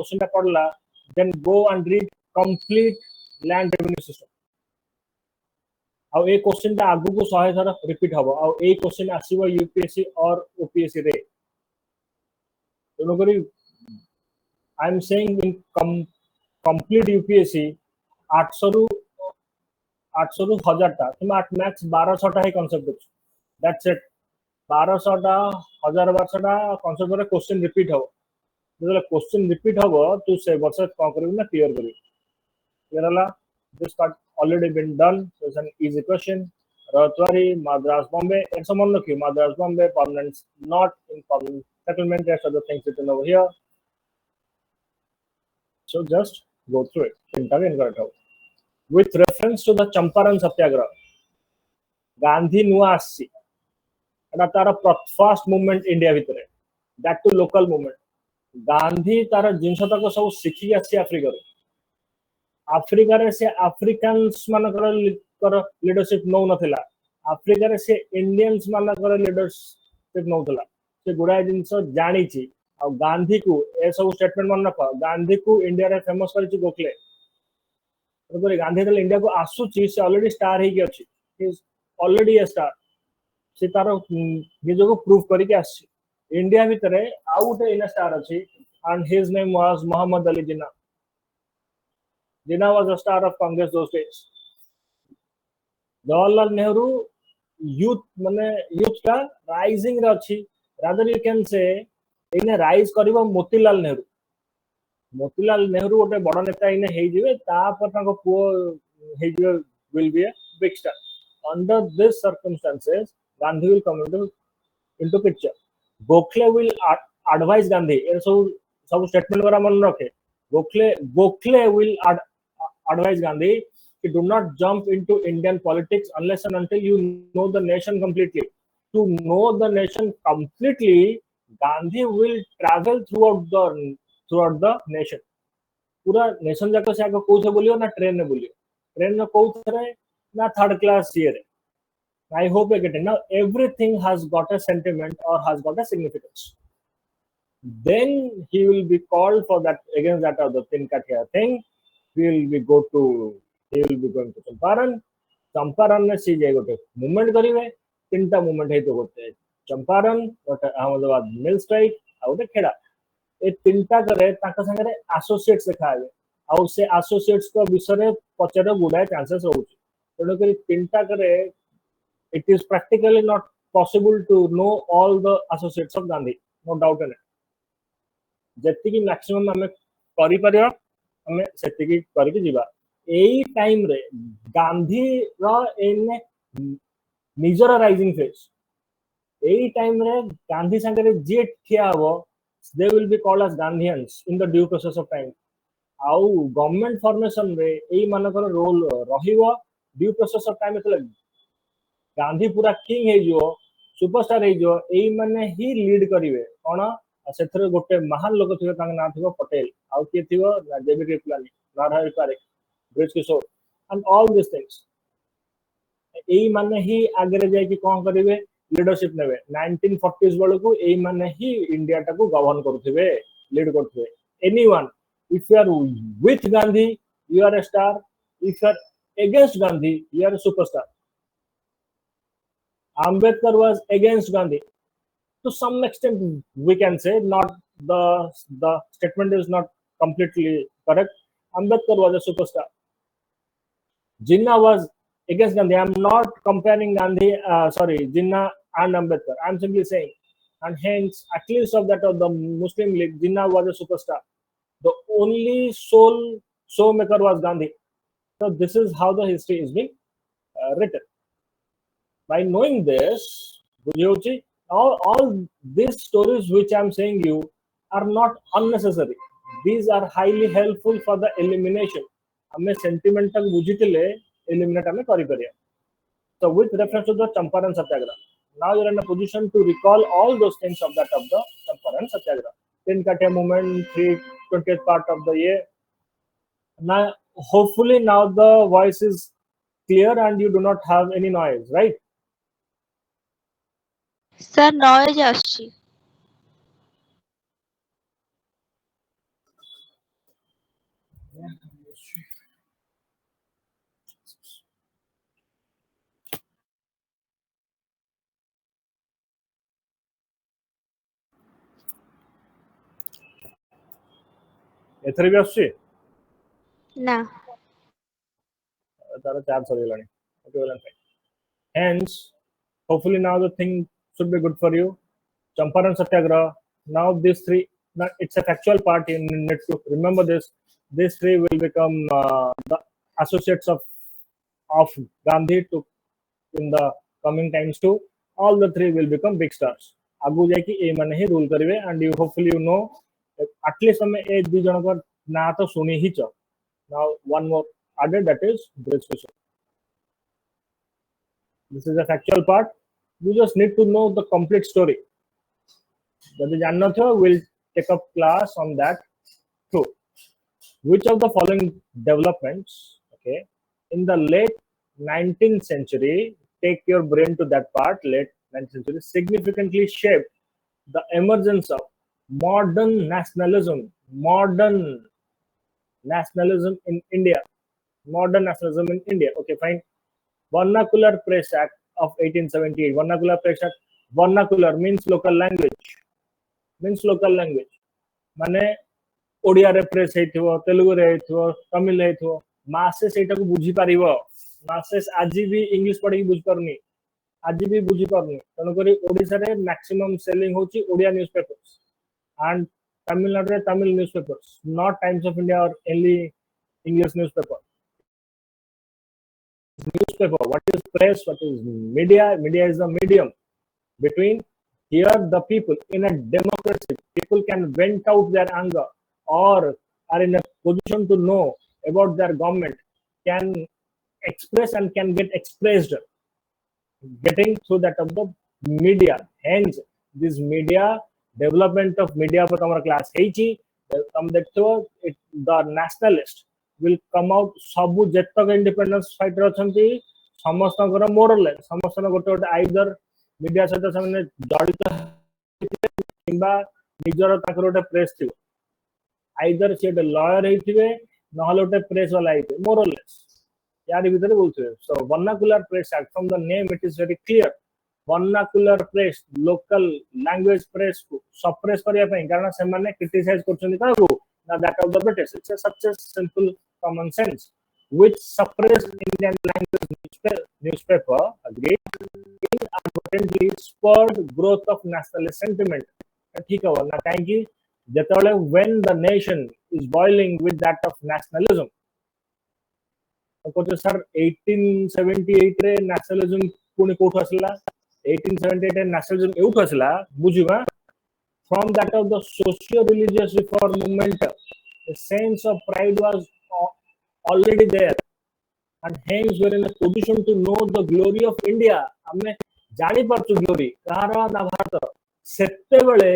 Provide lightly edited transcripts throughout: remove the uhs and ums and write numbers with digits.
Question टा पढ़ला then go and read complete land revenue system uh A question टा आगु को 100 थर रिपीट हबो आ ए क्वेश्चन आसीबो यूपीएससी और ओपीएससी रे तेनो करी I am saying in complete UPSC 800 रु 1000 टा तुम मैक्स 1200 टा है कांसेप्ट दैट्स इट 1200 टा 1000 टा कांसेप्ट रे क्वेश्चन रिपीट हबो जो क्वेश्चन रिपीट हबो तू से वर्ष कोन करबी ना क्लियर करबी क्लियर हला this part already been done so it's an easy question Ratwari Madras Bombay and someone look you Madras Bombay permanent not in permanent settlement rest of the things written over here so just go through it with reference to the Champaran Satyagraha Gandhi nuwa assi eta tara first movement India bhitere that to local movement Gandhi tara jinso tako सब सिखी आसी Africa रे Africa रे से Afrikaans मानकर leadership नौ नथिला Africa रे से Indians मानकर लीडरशिप नौथला से गुडा जिंस जानी छी आ गांधी को ए सब स्टेटमेंट मन रख गांधी को इंडिया रे फेमस करिछि गोखले तोरे गांधी दल इंडिया को आसु छी से ऑलरेडी स्टार ही के अछि इज ऑलरेडी अ स्टार से तारो निजो को प्रूव करि के आछि इंडिया भितरे आउट इन स्टार अछि and his name was Mohammad Ali Jinnah Jinnah was a star of Congress those days. Jawaharlal Nehru youth mane youth का rising रे अछि rather you can say इने rise करिबो मोतीलाल नेहरू गोटे बड़ नेता इने हेइ जिवे तापर ताको पो हेइ जिवे will be a big star under this circumstances Gandhi will come into picture Gokhale will advise Gandhi ए सब स्टेटमेंट वरा मन रखे Gokhale will advise Gandhi to do not jump into Indian politics unless and until you know the nation completely. To know the nation completely, Gandhi will travel throughout the nation. पूरा nation जाको से आगे कोसे बोलियो ना train ने बोलियो train में कोसे ना थर्ड क्लास ये रे I hope you get it now everything has got a sentiment or has got a significance then he will be called for that against that of the Tinkatia thing he will be going to Champaran में सी जाए गोटे movement करिवे तीनटा movement है तो गोटे चंपारण गोटे अहमदाबाद मिल strike आ गोटे खेड़ा ए तीनटा करे ताका संगे एसोसिएट्स देखावे आ से एसोसिएट्स को विषय पचार गुडा चांसेस रहउची तेनो करी तीनटा करे it is practically not possible to know all the associates of Gandhi no doubt in it जति की मैक्सिमम हमें करि परिया हमें सेति की करि के जीवा एई टाइम रे गांधी रो इन निजर राइजिंग फेस एई टाइम रे गांधी संगे जे ठिया हो they will be called as Gandhians in the due process of time आउ गवर्नमेंट फॉर्मेशन रे एई मानकर रोल रहिबो ड्यू प्रोसेस ऑफ टाइम एतले गांधी पूरा किंग हे जो सुपरस्टार हे जो एई माने ही लीड करिवे कोन सेथरे गोटे महान लोक थिबे तांग ना थिबो पटेल आउ के थिबो जेबी कृपलानी नारायण पारे Brij Kishore and all this things एई माने ही आगे जाय कि कोन करिवे लीडरशिप नेबे 1940s बेल को एई माने ही इंडिया टाको गवर्न करथिबे लीड करथिबे anyone if you are with Gandhi you are a star if you are against Gandhi you are a superstar Ambedkar was against Gandhi. To some extent, we can say not the statement is not completely correct. Ambedkar was a superstar. Jinnah was against Gandhi. I'm not comparing Gandhi, Jinnah and Ambedkar. I'm simply saying, and hence, at least of that of the Muslim League, Jinnah was a superstar. The only soul maker was Gandhi. So this is how the history is being written. By knowing this, all these stories which I am saying you are not unnecessary. These are highly helpful for the elimination. हमें sentimental बुझितले eliminate हमें करी करिया. So with reference to the Champaran Satyagraha, now you are in a position to recall all those things of the Champaran Satyagraha. Tinkatia movement, 3/20th part of the year. Now, hopefully now the voice is clear and you do not have any noise, right? Sir, noise আসছে एथरे भी आछी ना तार charge सरीलानी okay well fine hence hopefully now the thing should be good for you. Champaran Satyagraha, now these three, now it's a factual part, you need to remember this. These three will become the associates of Gandhi to in the coming times too. All the three will become big stars. आगु जाकि ए माने ही rule करिवे and you hopefully you know at least हमें ए दु जन का ना तो सुनी ही छ. Now one more added, that is British Fisher. This is a factual part. You just need to know the complete story. That is another. We'll take up class on that too. Which of the following developments, okay, in the late 19th century, take your brain to that part, late 19th century, significantly shaped the emergence of modern nationalism in India. Modern nationalism in India. Okay, fine. Vernacular Press Act of 1878. Vernacular Press Act. Vernacular means local language. माने ओडिया रे press हेथिवो, Telugu रे हेथिवो, Tamil हेथिवो, masses एटा को बुझी पारिबो. Masses आजि भी English पढी बुझी पारुनी. आजि भी बुझी पारुनी. तनो करी ओडिसा रे मैक्सिमम सेलिंग होची Odia newspapers and Tamil Nadu re Tamil newspapers, not Times of India or only English newspaper. Newspaper, what is press, what is media? Media is the medium between here the people. In a democracy, people can vent out their anger or are in a position to know about their government, can express and can get expressed, getting through that of the media. Hence, this media development of media for our class the nationalist will come out. Sabu jetak independence fighter achanti samastakara more or less samastakara gote either media sahita samane jadita kimba nijara takar gote press thibo, either se gote lawyer heithibe nahale gote press wala heithibe, more or less yari bhitere bolthibe. So vernacular press act, from the name it is very clear. Vernacular press, local language press को suppress करिया ପାଇଁ, कारण से माने criticize करछन्ती काको ना that of the British. It's such a simple common sense which suppressed Indian language newspaper, agreed, inadvertently spurred growth of nationalist sentiment. ठीक है ना, काहे कि जेतले when the nation is boiling with that of nationalism, तो sir 1878 रे nationalism पुणी कोठ आसला, 1878 nationalism एउठ आसला बुझिबा, from that of the socio-religious reform movement. A sense of pride was already there and hence we are in a position to know the glory of India. हमें जानी पारछु glory कहारा ना भारत. सेते बेले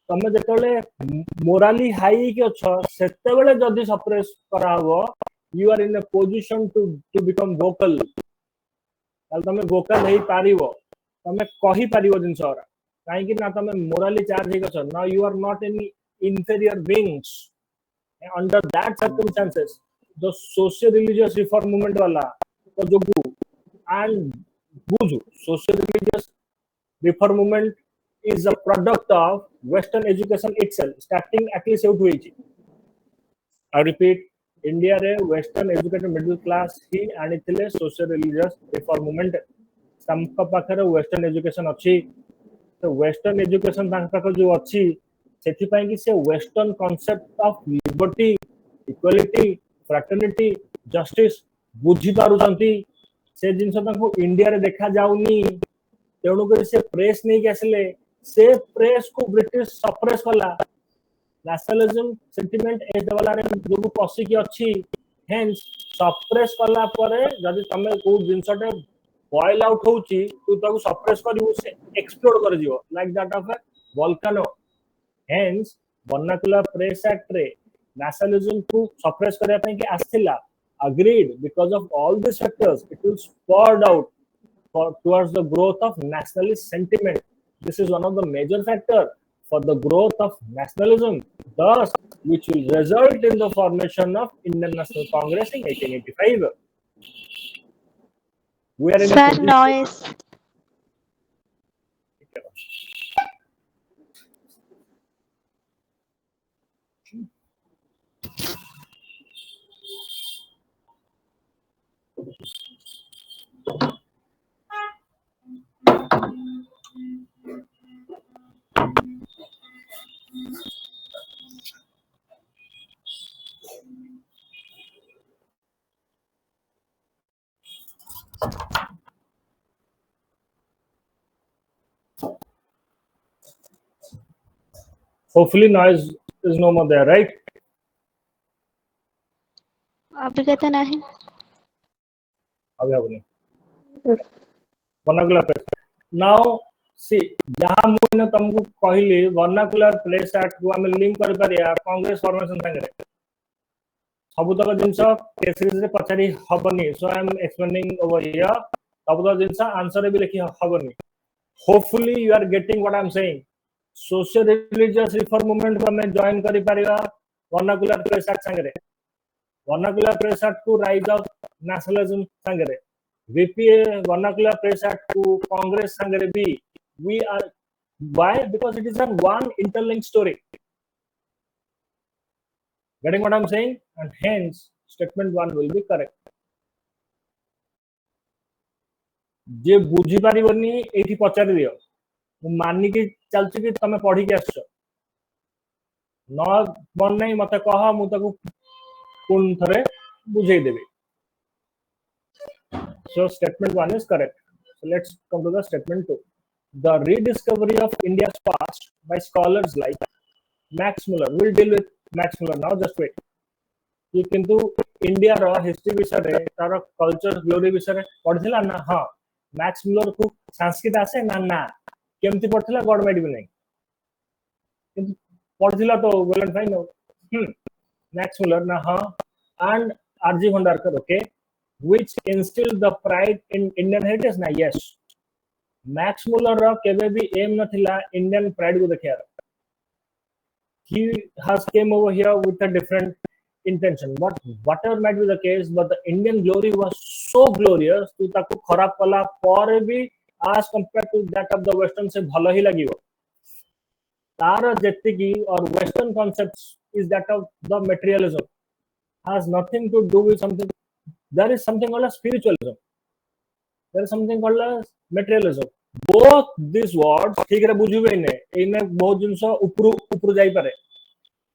तमे जेतले morally high के छ, सेते बेले जदी suppress करा हबो, you are in a position to become vocal. ताल तमे vocal हेई पारिबो, तमे कहि पारिबो जिंस ओरा, काहे कि ना तमे morally charge हे छ. Now you are not any inferior beings. Under that circumstances, the socio-religious reform movement वाला तो जोगु and बुझु socio-religious reform movement is a product of Western education itself, starting at least out होइछि. I repeat, India रे Western educated middle class ही आनिथिले socio-religious reform movement. तमका पाखरे Western education अछि, तो Western education तांका पाखरे जो अछि सेथि पई कि से Western concept of liberty, equality, fraternity, justice बुझी पारुचंती. से जिंस तांको इंडिया रे देखा जाउनी, तेणु कर से प्रेस नहीं के आसले, से प्रेस को ब्रिटिश सप्रेस कला. nationalism sentiment ए देवला रे जो पसी की अछि, hence सप्रेस कला परे जदी तमे को जिंसटे boil out होची तू ताको सप्रेस करिवो, से एक्सप्लोड कर जिवो like that of a volcano. Hence vernacular press act रे nationalism को सप्रेस करिया पई कि आस्थिला, agreed, because of all these factors it will spurred out towards the growth of nationalist sentiment. This is one of the major factor for the growth of nationalism, thus which will result in the formation of Indian National Congress in 1885. We are in a Sir, position. noise. Hopefully, noise is no more there, right? अभिज्ञता नहीं. अभी हबनी vernacular press. Now see जहाँ मुझे तुमको कहली vernacular press act को हमें link कर परिया कांग्रेस फॉर्मेशन संगे सबुतक जिनस केसेस रे पचारी हबनी so I am explaining over here सबुतक जिनस आंसर भी लिखी हबनी. Hopefully you are getting what I am saying. Social religious reform movement को हमें join करी परिया vernacular press act संगे vernacular press act को rise of nationalism संगे VPA vernacular press act to Congress sangare B. We are why? Because it is a one interlinked story. Getting what I'm saying? And hence statement 1 will be correct. जे बुझी पारिबनी एठी पचारि दियो मु मानि कि चलछि कि तमे पढी के आछो न मन नै मते कह मु ताकू कोन थरे बुझेई देबे. So statement 1 is correct. So let's come to the statement 2. The rediscovery of India's past by scholars like Max Muller. We'll deal with Max Muller now. Just wait. ये किंतु इंडिया रो हिस्ट्री विषय रे तार कल्चर ग्लोरी विषय रे पढिथिला ना. हां Max Muller को संस्कृत आसे ना ना केमति पढिथिला गॉड मेड भी नहीं किंतु पढिथिला तो well and fine. Max Muller ना. हां and R G Bhandarkar. Okay. Which instilled the pride in Indian heritage na. Yes, Max Muller ro kebe bhi aim nathila Indian pride ko dekhiya. He has came over here with a different intention, but whatever might be the case, but the Indian glory was so glorious to taku kharab kala pore bhi as compared to that of the western se bhalo hi lagibo. Tar jetiki or western concepts is that of the materialism, has nothing to do with something. There is something called as spiritualism. There is something called as materialism. Both these words ठीक रे बुझिबे ने एने बहुत जिंस ऊपर जाई पारे.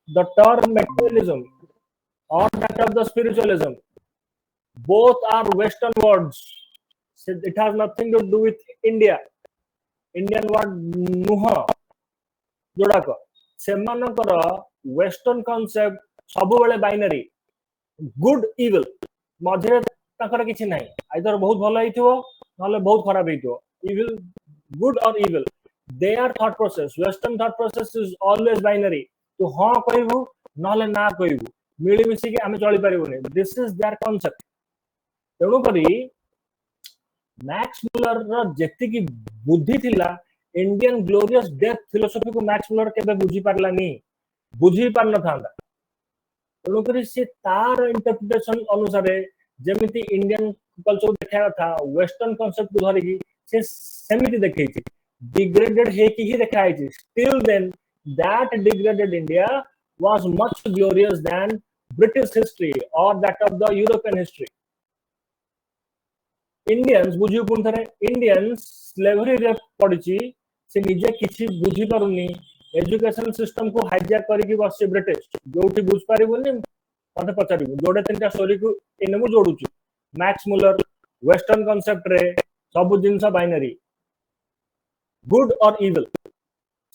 The term materialism or that of the spiritualism, both are western words. It has nothing to do with India. Indian word nuha जोड़ाक सेमानकर western concept सबु बेले binary, good evil मझे ताकर किछि नाही. आइदर बहुत भलो हिथिबो नले बहुत खराब हिथिबो. Evil, good or evil, their thought process, western thought process is always binary. तो हां कहबू नले ना कहबू मिली मिसी के आमे चली परिबोनी. This is their concept. तेणु करी मैक्स मुलर रो जेति की बुद्धि थिला इंडियन ग्लोरियस डेथ फिलोसफी को मैक्स मुलर केबे बुझी पारलानी, बुझी पार न थांदा. तेणु करी से तार इंटरप्रिटेशन अनुसार जेमिति इंडियन कल्चर देखा था वेस्टर्न कांसेप्ट को धरिकी से सेमिति देखैछि डिग्रेडेड हे कि ही देखाइछि. Still then that degraded India was much glorious than British history और that of the European history. Indians बुझियो पुन थरे इंडियंस स्लेवरी रे पडिछि से निजे किछि बुझी पारुनी. एजुकेशन सिस्टम को हाईजैक करिकी बसि ब्रिटिश जोठी बुझ पारिबोनी मते पचारिबो जोडे तीनटा स्टोरी को इने मु जोडुछु. मैक्स मुलर वेस्टर्न कांसेप्ट रे सब जिंस बाइनरी गुड और इविल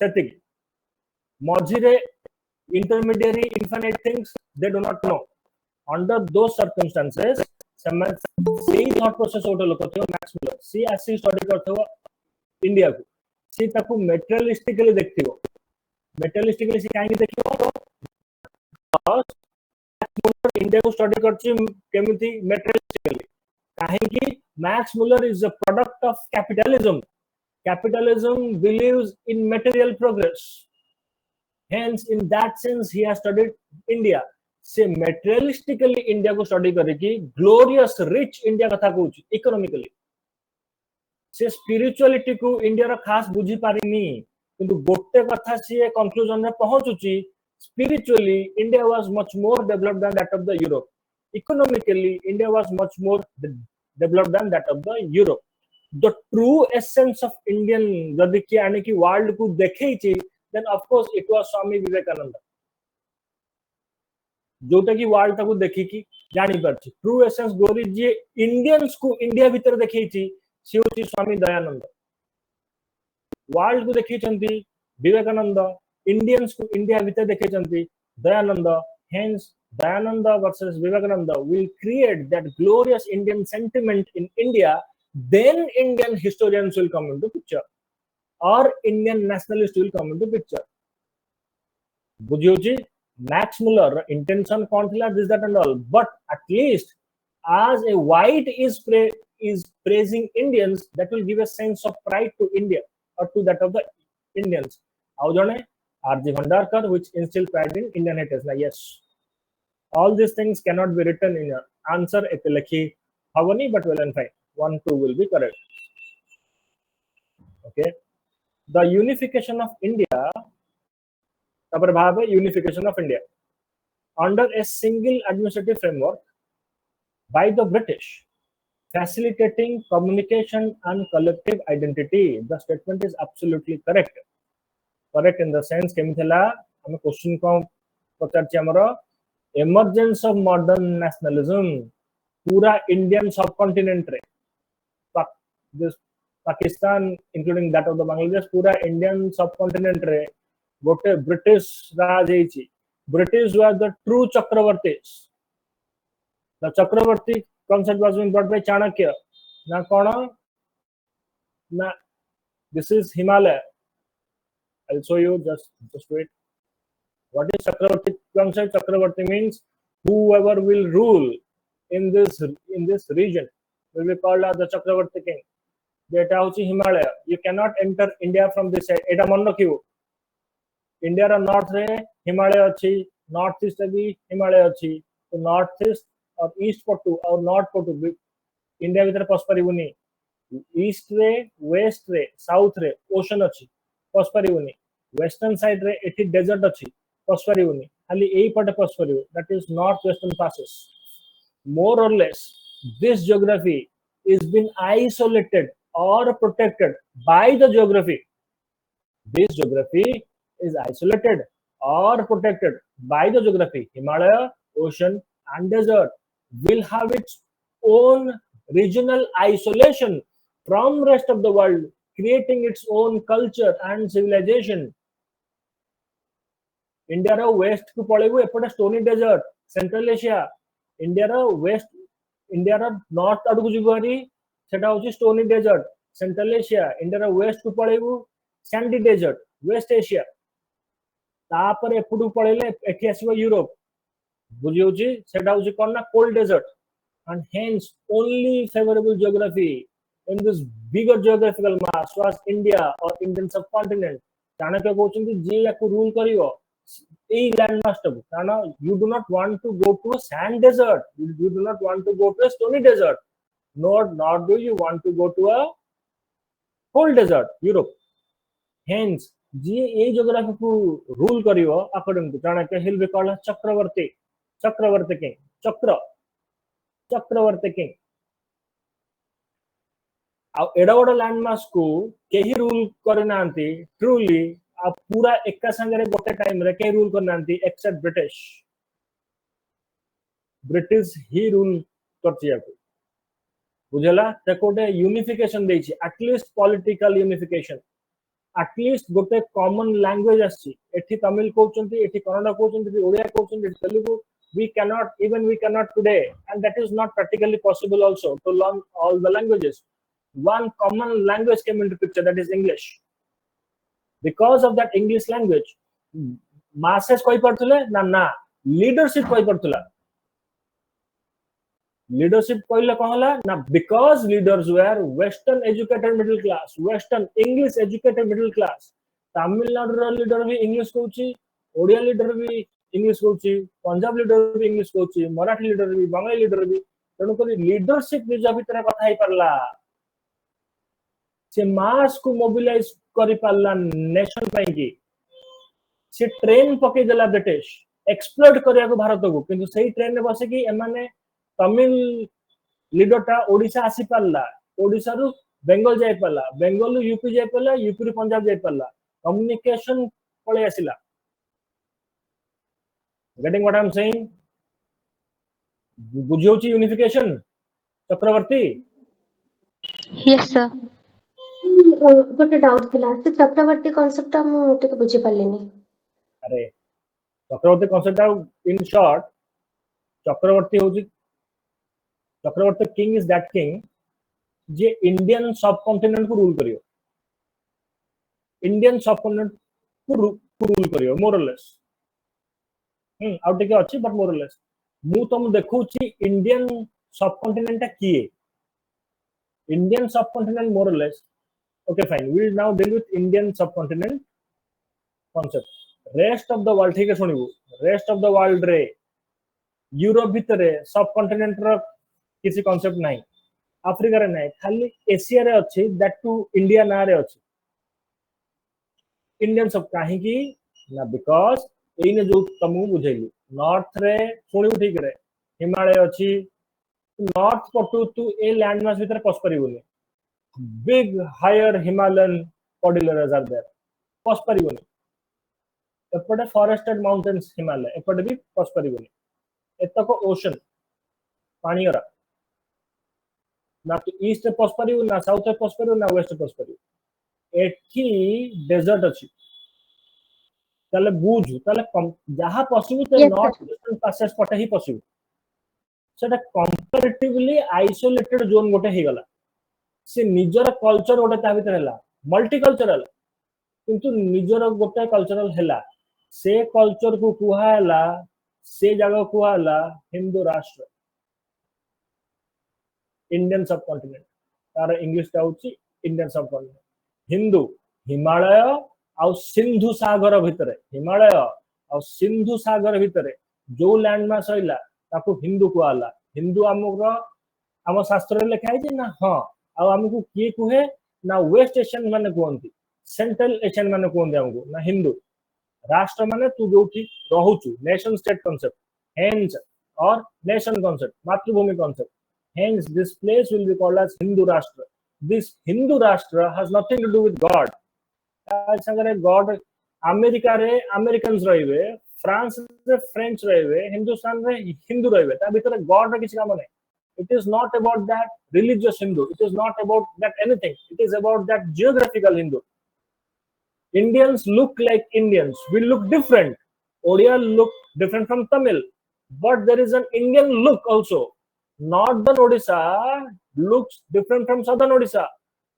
सेटिंग मझिरे intermediary infinite things they do not know. Under those circumstances सी थॉट प्रोसेस ओटे लोक थियो मैक्स मुलर सी आसी स्टडी करथो इंडिया को सी ताकू मेटेरियलिस्टिकली देखथिबो. मेटेरियलिस्टिकली सी काहे देखिबो इंडिया को स्टडी करछि केमिति मेटेरियलिस्टिकली काहे कि Max Muller is a product of capitalism. Capitalism believes in material progress. Hence in that sense he has studied India. से materialistically India को study करके glorious rich India कथा कहूची economically. से spirituality को India रा खास बुझी पारिनी किंतु गोटे कथा से conclusion में पहुंचुची spiritually India was much more developed than that of the Europe. Economically India was much more developed than that of the Europe. The true essence of Indian जदि कि आने की world को देखे ची then of course it was Swami Vivekananda. जोटा कि world ताको देखि कि जानि परछि ट्रू एसेंस गोरी जे इंडियंस को इंडिया भीतर देखै छि से होछि स्वामी दयानंद. वर्ल्ड को देखै छंती विवेकानंद, इंडियंस को इंडिया भीतर देखै छंती Dayanand. Hence Dayananda versus Vivekananda will create that glorious Indian sentiment in India. Then Indian historians will come into picture or Indian nationalists will come into picture. बुझियोछि Max Muller intention कौन थिला this that and all, but at least as a white is praising Indians, that will give a sense of pride to India or to that of the Indians. आउ जने R.J. Bhandarkar which instill pride in Indian heritage. Now, yes, all these things cannot be written in your answer एते लिखि हवनी, but well and fine 1 2 will be correct. Okay, the unification of India, तापर भाव है unification of India under a single administrative framework by the British, facilitating communication and collective identity. The statement is absolutely correct. Correct in the sense केमि थला हम question को पचारछि हमरो emergence of modern nationalism पूरा Indian subcontinent रे this Pakistan including that of the Bangladesh पूरा Indian subcontinent रे गोटे British Raj हेछि. British were the true Chakravartis. The Chakravarti concept was being brought by Chanakya. Now, kona? Now, this is Himalaya. I'll show you. Just wait. What is Chakravarti concept? Chakravarti means whoever will rule in this region will be called as the Chakravarti king. Data hochi Himalaya. You cannot enter India from this side. Eta मन रखियो. India रा north रे हिमालय अछि, north east भी हिमालय अछि. तो north east और east पटु और नॉर्थ पटु इंडिया भीतर पस परिबुनी. ईस्ट रे वेस्ट रे साउथ रे ओशन अछि पस परिबुनी. वेस्टर्न साइड रे एठी डेजर्ट अछि पस परिबुनी. खाली एई पटे पस परिबु. That is north western passes. More or less this geography is been isolated or protected by the geography. This geography is isolated or protected by the geography. Himalaya, ocean and desert will have its own regional isolation from rest of the world, creating its own culture and civilization. India रा west को पळेबु एपटे stony desert, Central Asia. India रा west, India रा north आडू जिबारी सेटा होची stony desert, Central Asia. India रा west को पळेबु sandy desert, West Asia. तापर एपटू पळेले एठी आसीबो यूरोप. बुझियोची सेटा होची कोन ना cold desert, and hence only favorable geography in this bigger geographical mass was India or Indian subcontinent. Chanakya कहउछन्ती जे याकू रूल करियो ए लैंड मास टब, कारण you do not want to go to a sand desert, you do not want to go to a stony desert, nor do you want to go to a cold desert, Europe. Hence जी ए geography को rule करियो according to Chanakya will be called Chakravarti. Chakravarti king, Chakravarti king. आ एडा बड़ land mass को केही rule करे नांती ट्रूली आ पूरा एका संगे गोटे टाइम रे के रूल कर नांती एक्सेप्ट ब्रिटिश ही रूल करछि याको. बुझला त कोटे यूनिफिकेशन देछि, एटलीस्ट पॉलिटिकल यूनिफिकेशन, एटलीस्ट गोटे कॉमन लैंग्वेज आछि. एठी तमिल कहउचंती, एठी कन्नड़ कहउचंती, एठी ओडिया कहउचंती, एठी Telugu. We cannot today, and that is not practically possible also to learn all the languages. One common language came into picture, that is English. Because of that English language, masses कहि परथले ना leadership कहि Parthala. Leadership कहले कहला ना, because leaders were western educated middle class, western English educated middle class. Tamil Nadu रा leader भी English कहउची, Odia leader भी English कहूँ, पंजाब लीडर भी इंग्लिश कहूँ, मराठी लीडर भी, बंगाली लीडर भी, तेणुक लीडरशिप निज भितर कथा ही पारला, से मास को मोबिलाइज करि पारला नेशन पई की, से ट्रेन पके देला ब्रिटिश एक्सप्लोइट करिया को भारत को, किंतु सही ट्रेन में बसे कि एमाने तमिल लीडरटा ओडिशा आसी पारला, ओडिशा रु बेंगल जाय पारला, बेंगल रु यूपी जाय पारला, यूपी रु पंजाब जाय पारला, कम्युनिकेशन पळे आसिला. Getting what I'm saying? बुझियोची यूनिफिकेशन चक्रवर्ती. Yes, sir. गोटे डाउट थिला से चक्रवर्ती कांसेप्ट हम टिके बुझी पालेनी. अरे चक्रवर्ती कांसेप्ट इन शॉर्ट, चक्रवर्ती होची, Chakravarti king is that king जे इंडियन सबकॉन्टिनेंट को रूल करियो, इंडियन सबकॉन्टिनेंट को रूल करियो मोर और लेस. आउट टिके अछि बट मोर और लेस मु तुम देखौची इंडियन सबकॉन्टिनेंट किए, इंडियन सबकॉन्टिनेंट मोर और less. Okay, fine. We will now deal with Indian subcontinent concept. Rest of the world, ठीक है सुनिबो. Rest of the world रे यूरोप भितरे सबकॉन्टिनेंट रो किसी कांसेप्ट नहीं, अफ्रीका रे नहीं, खाली एशिया रे अछि, दैट टू इंडिया ना रे अछि. इंडियन सब काहे की ना, बिकॉज़ एने जो तमु बुझैली नॉर्थ रे सुनिबो ठीक रे हिमालय अछि, नॉर्थ पटु तू ए लैंड मास भितर पस परिबोनी, big higher Himalayan cordilleras are there. पस परिबोनी. एपटे forested mountains हिमालय, एपटे भी पस परिबोनी. एतको ओशन पानी रा ना तो ईस्ट पस परिबो, ना साउथ पस परिबो, ना वेस्ट पस परिबो. एठी डेजर्ट अछि. ताले बुझ, ताले जहां पसिबो ते Yes, north sir. Western passage पटे ही पसिबो. सेटा कंपैरेटिवली आइसोलेटेड जोन गोटे ही गला. से निजर कल्चर गोटे ता भीतर हैला मल्टीकल्चरल, किंतु निजर गोटे कल्चरल हैला, से कल्चर को कुहा हैला, से जगह कुहा हैला हिंदू राष्ट्र, इंडियन सबकॉन्टिनेंट. तार इंग्लिश ता होची इंडियन सबकॉन्टिनेंट. हिंदू हिमालय आ सिंधु सागर भितर, हिमालय आ सिंधु सागर भितर जो लैंड मास हैला ताको हिंदू कुहा हैला. हिंदू हमरो हम शास्त्र रे लिखा है ना. हां आ हमको किए कुहे ना वेस्ट एशियन माने कोनती, सेंट्रल एशियन माने कोन दे हमको ना. हिंदू राष्ट्र माने तू जोठी रहउछु, नेशन स्टेट कांसेप्ट हेंस, और नेशन कांसेप्ट मातृभूमि concept. Hence, this place will be called as Hindu Rashtra. This Hindu Rashtra has nothing to do with God. संगरे God America रे अमेरिकन्स रहिबे, फ्रांस रे फ्रेंच रहिबे, हिंदुस्तान रे हिंदू रहिबे, ता भीतर गॉड रे किछ काम नै. It is not about that religious Hindu. It is not about that anything. It is about that geographical Hindu. Indians look like Indians. We look different. Odia look different from Tamil. But there is an Indian look also. Northern Odisha looks different from Southern Odisha.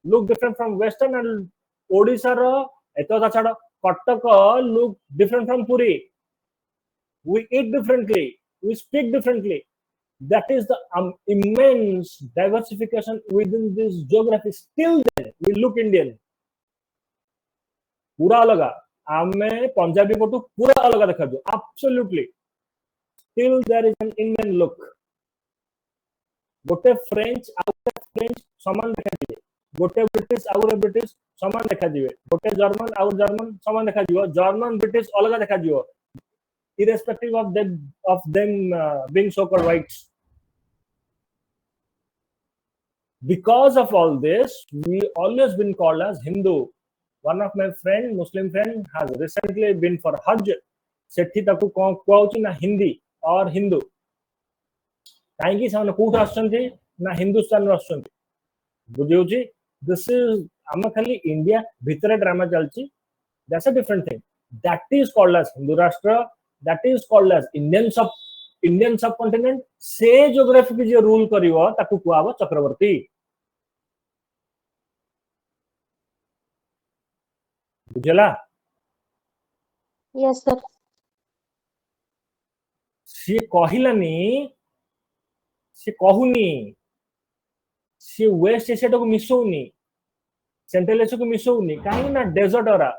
Look different from Western and Odisha ro eto ta chado Kattaka look different from Puri. We eat differently. We speak differently. That is the immense diversification within this geography. Still then we look Indian. पूरा अलग आमे पंजाबी को तो पूरा अलग देखा दो. Absolutely. Still there is an Indian look. गोटे फ्रेंच आउटे फ्रेंच समान देखा दिए, गोटे ब्रिटिश आउरे ब्रिटिश समान देखा दिए, गोटे जर्मन आउर जर्मन समान देखा दियो, जर्मन ब्रिटिश अलग देखा दियो, irrespective of them being so called whites. Because of all this, we always been called as Hindu. One of my friend, Muslim friend, has recently been for Hajj. सेठी ताकू कहउची ना हिंदी और हिंदू. काहेकि से कोठ आछंती ना हिंदुस्तान रो आछंती. बुझियोची दिस इज हम खाली इंडिया भितर ड्रामा चलची. That's a different thing. That is called as Hindu Rashtra. That is called as Indian subcontinent. से ज्योग्राफी की जे रूल करिवो ताकू कुआबो चक्रवर्ती. बुझला? Yes, sir. सी कहिलानी, सी कहूनी, सी वेस्ट एशिया को मिसौनी, सेंट्रल एशिया को मिसौनी. काहे ना डेजर्ट ओरा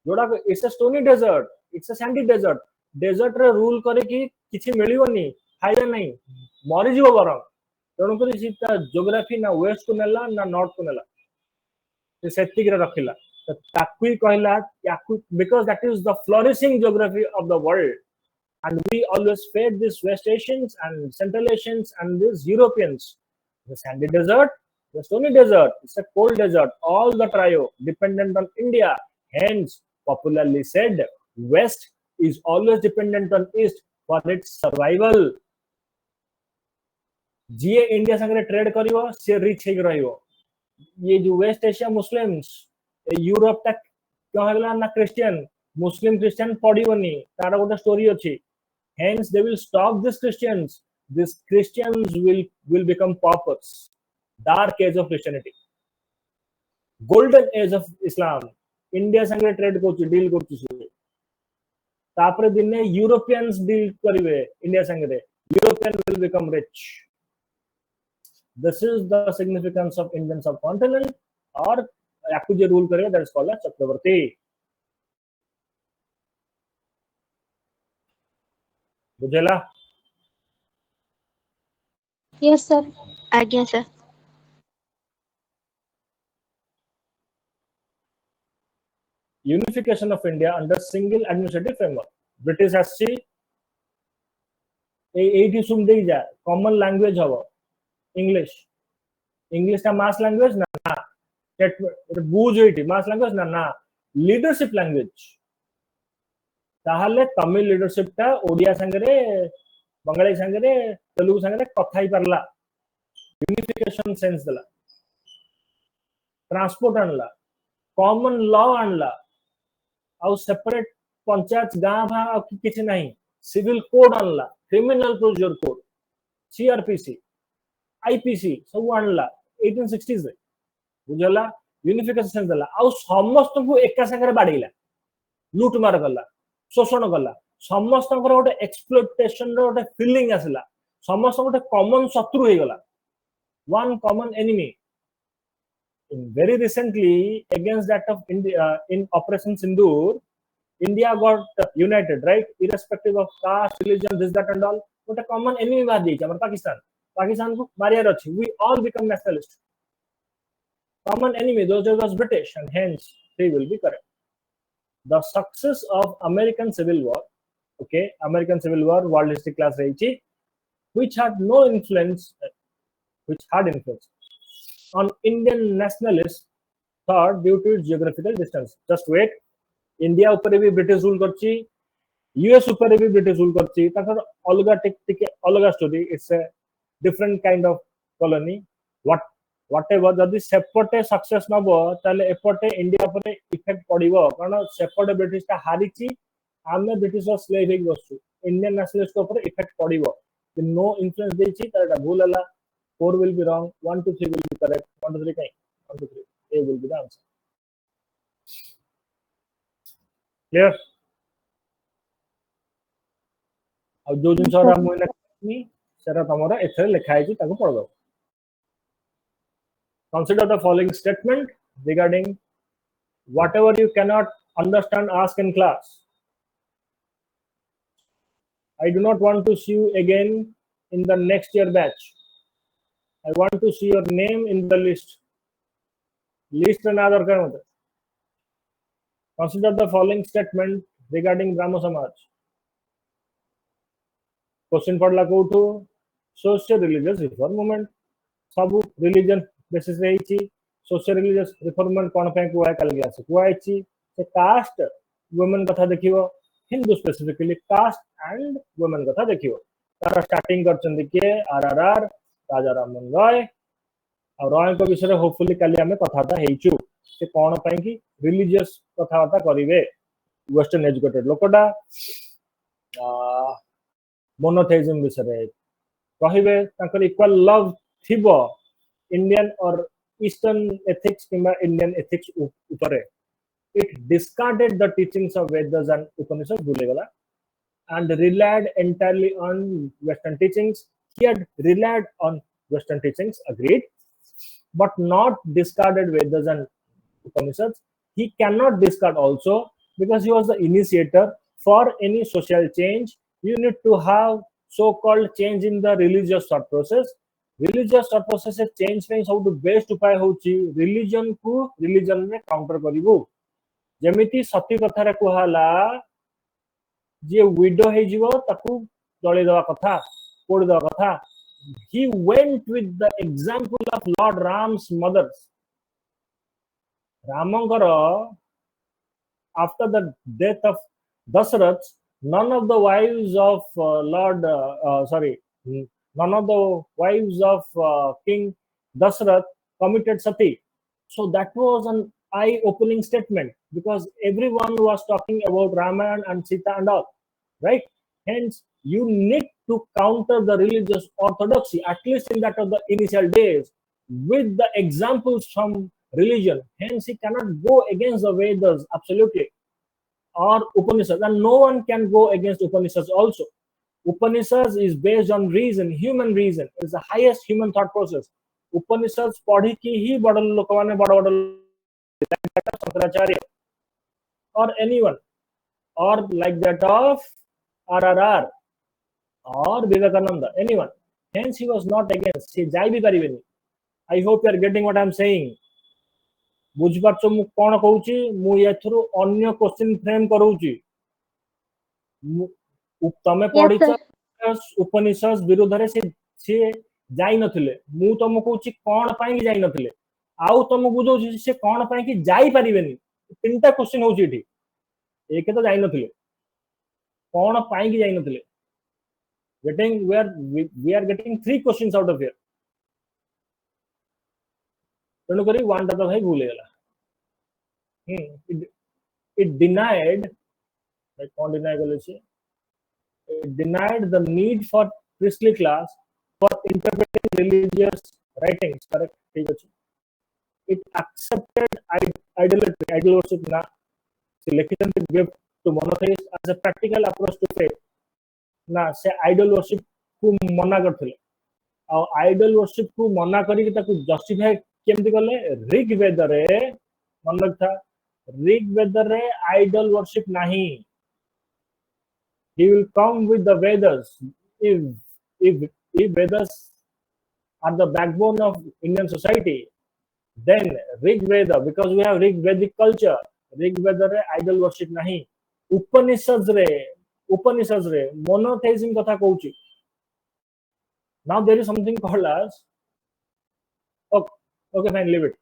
जोड़ा it's a stony desert, it's a sandy desert, desert रे रूल करे कि किछि मिलिवनी खाइबा नहीं मरी जीव बरं तेणुक जोग्राफी ना वेस्ट को नेला ना नॉर्थ को नेला सेतिक रखिला ताकू ही कहला because that is the flourishing geography of the world, and we always fed these West Asians and Central Asians and these Europeans the sandy desert, the stony desert, it's a cold desert, all the trio dependent on India, hence popularly said West is always dependent on East for its survival. GA India संगे trade करिवो से rich हे रहिवो, ये जो waste Asia Muslims Europe तक क्यों हेगला ना Christian Muslim Christian पड़िबनी तार गोटे story अछि, hence they will stop these Christians will become paupers, dark age of Christianity, golden age of Islam, India संगे ट्रेड कोची डील कोची तापरे दिने यूरोपियंस डील करिवे इंडिया संगे, European will become rich. This is the significance of Indian subcontinent, or याकू जे rule करेगा that is called as Chakravarti. बुझेला? Yes, sir. आज्ञा sir. Unification of India under single administrative framework. British आसी एठी सुन देई जा कॉमन लैंग्वेज हबो इंग्लिश, इंग्लिश का मास लैंग्वेज ना ना बुझ एठी मास लैंग्वेज ना ना लीडरशिप लैंग्वेज ताहले तमिल लीडरशिप ता ओडिया संगे बंगाली संगे तेलुगु संगे कथा ही परला, यूनिफिकेशन सेंस दला, ट्रांसपोर्ट आणला, कॉमन लॉ आणला, आउ सेपरेट पंचायत गाँ भा किसी नहीं, सिविल कोड आणला, criminal procedure code, CrPC, IPC सब आणला 1860s रे बुझला, यूनिफिकेशन दला आउ समस्त को एका संगे बाडीला, लूट मार गला, शोषण गला, समस्त गोटे एक्सप्लोइटेशन गोटे फीलिंग आसला, समस्त गोटे कॉमन शत्रु हो गला, one common enemy. Very recently against that of India in Operation Sindoor, India got united, right? Irrespective of caste, religion, this, that, and all. But a common enemy was there, Pakistan. Pakistan को barrier अच्छी. We all become nationalist. Common enemy, those days was British, and hence they will be correct. The success of American Civil War, okay, American Civil War, World History class रही, which had no influence, which had influence on Indian nationalist thought due to its geographical distance. Just wait. India ऊपर भी British rule करची, US ऊपर भी British rule करची, ताकि अलगा टिके अलगा story. It's a different kind of colony. Whatever जदि सेपटे success न बो, ताले एपटे India ऊपर effect पड़ीबो, कारण सेपटे British टा हारीची, आमे British और slave एक वस्तु. Indian nationalist ऊपर effect पड़ीबो. No influence देची, ताले भूल अला. 4 will be wrong, 1, 2, 3 will be correct, 1, 2, 3 kahin, 1, 2, 3, A will be the answer. Clear? अब जो जिन सारा मुझे नहीं सारा तमोरा इधर लिखा है जी ताकि पढ़ दो. Consider the following statement regarding whatever you cannot understand, ask in class. I do not want to see you again in the next year batch. I want to see your name in the list. List another kind. Consider the following statement regarding Brahmo Samaj. Question पढ़ला कोठो social religious reform movement सब religion basis रे हिची social religious reform movement कोन पे कुआ कल गया से कुआ हिची से कास्ट वुमेन कथा देखियो Hindu specifically caste and women कथा देखियो तार स्टार्टिंग करचंदी के आरआरआर राजा राममोहन रॉय और रॉय को विषय होपफुली काली हमें कथाटा हेचु से कोन पे की रिलीजियस कथाटा करिवे वेस्टर्न एजुकेटेड लोकटा मोनोथेइज्म विषय कहिबे ताकर इक्वल लव थिबो इंडियन और ईस्टर्न एथिक्स किंबा इंडियन एथिक्स ऊपर it discarded the teachings of Vedas and Upanishads भूलेगला and relied entirely on Western teachings. He had relied on Western teachings, agreed, but not discarded Vedas and Upanishads. He cannot discard also because he was the initiator for any social change. You need to have so-called change in the religious thought process. Religious thought process change ପାଇଁ ସବୁଠୁ best ଉପାୟ ହେଉଛି religion କୁ religion ରେ counter କରିବୁ। ଯେମିତି ସତୀ କଥାରେ କୁହାଲା ଯିଏ ୱିଡୋ ହେଇଯିବ ତାକୁ ଜଳେଇ ଦେବା କଥା, ପୋଡ଼ି ଦେବା କଥା। He went with the example of Lord Ram's mothers. ରାମଙ୍କର after the death of Dasharath, none of the wives of none of the wives of King Dasharath committed sati. So that was an eye-opening statement because everyone was talking about Ramayana and Sita and all, right? Hence, you need to counter the religious orthodoxy, at least in that of the initial days, with the examples from religion. Hence, he cannot go against the Vedas, absolutely, or Upanishads, and no one can go against Upanishads also. Upanishads is based on reason, human reason. It's the highest human thought process. Upanishads पढ़ी की ही बड़ लोक माने बड़ Shankaracharya or anyone, or like that of RRR or Vivekananda, anyone. Hence he was not against. से जाई भी परिबेनी. I hope you are getting what I am saying. बुझिपारछ मु कोन कहूची मु एथरु अन्य क्वेश्चन फ्रेम करूची तमे पढिछ उपनिषद विरोध रे से जाई नथिले मु तम कहूची कोन पई जाई नथिले आउ तम बुझौची से कोन पई कि जाई परिबेनी तीनटा क्वेश्चन होची एठी एक तो जाई नथिले कोन पई कि जाई नथिले we are getting 3 questions out of here तेणु करी वन टा तो भाई भूल गला it denied like कौन डिनाय कले छे it denied the need for priestly class for interpreting religious writings correct ठीक अछि it accepted idolatry idol worship na selection gift to monotheism as a practical approach to faith ना से idol worship को मना करथिले आ idol worship को मना करी कि ताकू जस्टिफाई केमति करले ऋग्वेद रे मन रखता ऋग्वेद रे idol worship नहीं he will come with the Vedas if Vedas are the backbone of Indian society then Rigveda because we have Rigvedic culture Rigveda re idol worship nahi Upanishads re monotheism katha कहूची now there is something called as okay fine leave it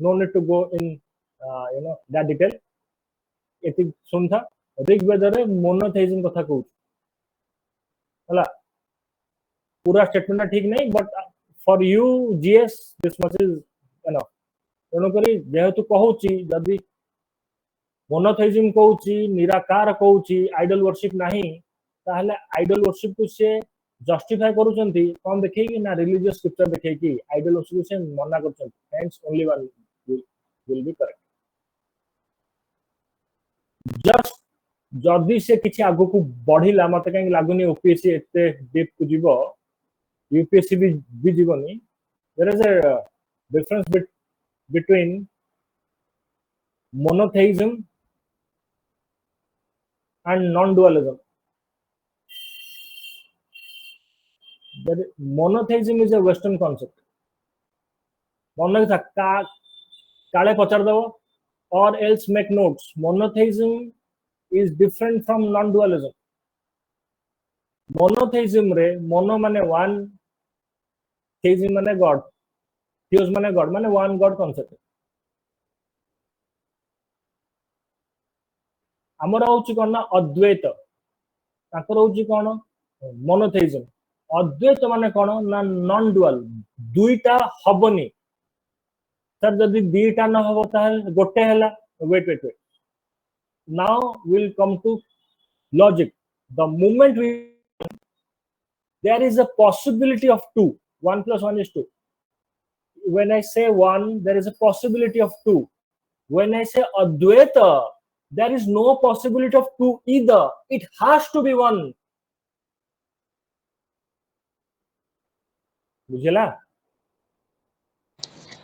no need to go in that detail एति सुनथा ऋग्वेद रे monotheism कथा कहूची हला पूरा statement ठीक नहीं but for you GS this much is enough तेणु करी जेहेतु कहूची जदि मोनोथेइज्म कहूची निराकार कहूची आइडल वर्शिप नहीं ताहले आइडल वर्शिप को से जस्टिफाई करूचंती कोन देखै कि ना रिलीजियस स्क्रिप्चर देखै कि आइडल वर्शिप से मना करचंती hence only one will be correct just जदि से किछि आगु को बढ़िला मते काई लागुनी ओपीएससी एते डीप को जीवो यूपीएससी भी जीवनी there is a difference between monotheism and non-dualism. Monotheism is a Western concept. Kale pachar dabo or else make notes. Monotheism is different from non-dualism. Monotheism re mono mane one, theism mane God. Theos mane God mane one God concept. आमर होची कोन ना अद्वैत ताकर होची कोन monotheism अद्वैत माने कोन ना non dual दुईटा हबनी sir जदी दुईटा न हबो ता गोटे हला wait now will come to logic the moment we there is a possibility of 2 1 + 1 is 2 when I say 1 there is a possibility of 2 when I say advaita there is no possibility of 2 either it has to be 1 बुझला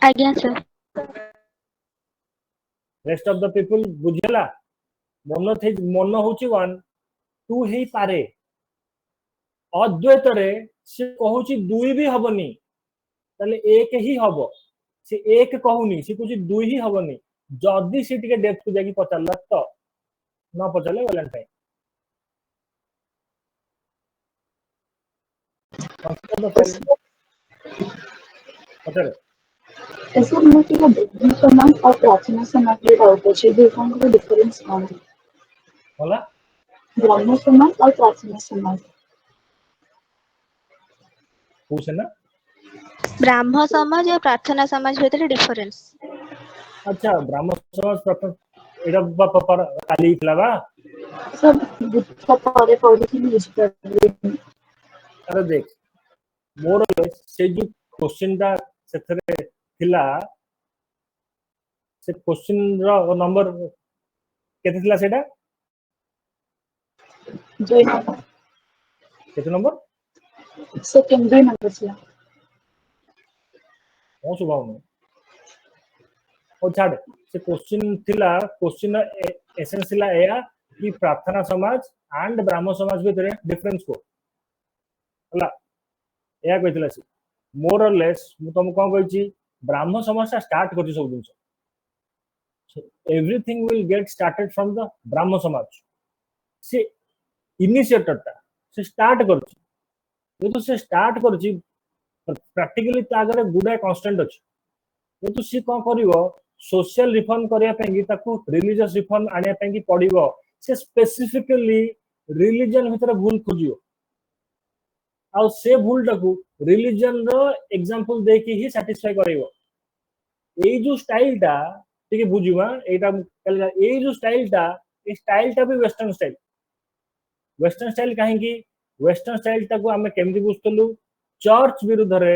आज्ञा sir rest of the people बुझला mono होची 1 2 हे पारे अद्वैत रे से कहूची 2 भी हबनी ताले 1 ही हबो से 1 कहूनी से कहूची 2 ही हबनी जदी से टिके डेप्थ को जाकी पचारला तो न पचारले वैलेंटाइन पचारे ऐसा मुझे ब्राह्मण समाज और प्रार्थना समाज के डाउट है दोनों का डिफरेंस कौन है होला ब्राह्मण समाज और प्रार्थना समाज पूछे ना ब्राह्म समाज और प्रार्थना समाज भितर डिफरेंस अच्छा ब्राह्मण समाज प्रथम एटा पर काली थलावा सब बुद्ध पारे पढ़ी थी न्यूज़पेपर अरे देख मोर से जो क्वेश्चन टा सेथरे थिला से क्वेश्चन रो नंबर केते थिला सेटा केते नंबर सेकेंडरी नंबर से ओ सुभाव ओ छाड़ से क्वेश्चन थिला क्वेश्चन एसेंस थिला एया कि प्रार्थना समाज एंड ब्राह्मण समाज भितर डिफरेंस को हला एया कहितला से मोर और लेस मु तुम कोन कहिची ब्राह्मण समाज सा स्टार्ट करछि सब दिन everything will get started from the ब्राह्मण समाज से इनिशिएटर ता से स्टार्ट करछि तो से स्टार्ट करछि प्रैक्टिकली तागरे गुडा कांस्टेंट अछि तो सी कोन करिवो सोशल रिफॉर्म करिया पेंगी ताकू रिलीजियस रिफॉर्म आनिया पेंगी पडिवो से स्पेसिफिकली रिलीजन भितर भूल खोजियो आ से भूल टाकू रिलीजन रो एग्जांपल देकी ही सैटिस्फाई करिवो ए जो स्टाइल टा ठीक बुझिबा एटा ए जो स्टाइल टा भी वेस्टर्न स्टाइल काहे की वेस्टर्न स्टाइल टाकू आमे केमति बुझतलु चर्च विरुद्ध रे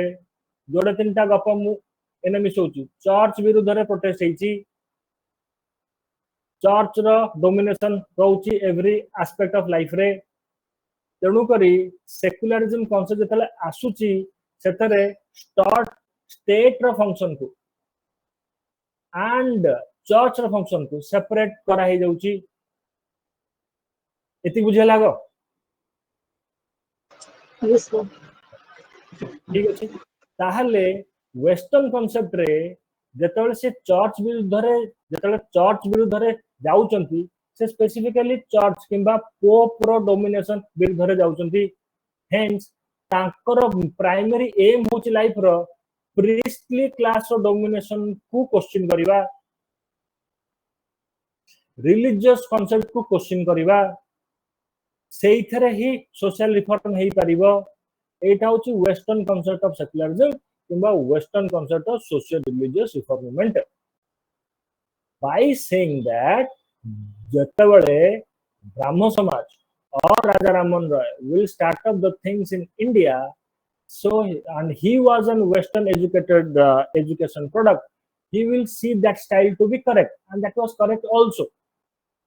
जोडे तीनटा गप मु एने मिसौची चर्च विरुद्ध रे प्रोटेस्ट हेची चर्च रो डोमिनेशन रहउची एवरी एस्पेक्ट ऑफ लाइफ रे तेणु करी सेक्युलरिज्म कांसेप्ट जतले आसुची सेतरे स्टेट रो फंक्शन को एंड चर्च रो फंक्शन को सेपरेट करा हे जाउची एति बुझे लागो ठीक अछि ताहले वेस्टर्न कांसेप्ट रे जतले से चर्च विरुद्ध रे जाउचंती से स्पेसिफिकली चर्च किंबा पोप रो डोमिनेशन विरुद्ध रे जाउचंती हेंस तांकर प्राइमरी एम होची लाइफ रो प्रीस्टली क्लास रो डोमिनेशन को क्वेश्चन करिवा रिलीजियस कांसेप्ट को क्वेश्चन करिवा सेइथरे ही सोशल रिफॉर्म हेई परिबो एटा होची वेस्टर्न कांसेप्ट ऑफ सेक्युलरिज्म किंबा western concept of social religious reformment by saying that जतबळे ब्राह्मण समाज और Raja Rammohan Roy will start up the things in India so and he was an western educated education product he will see that style to be correct and that was correct also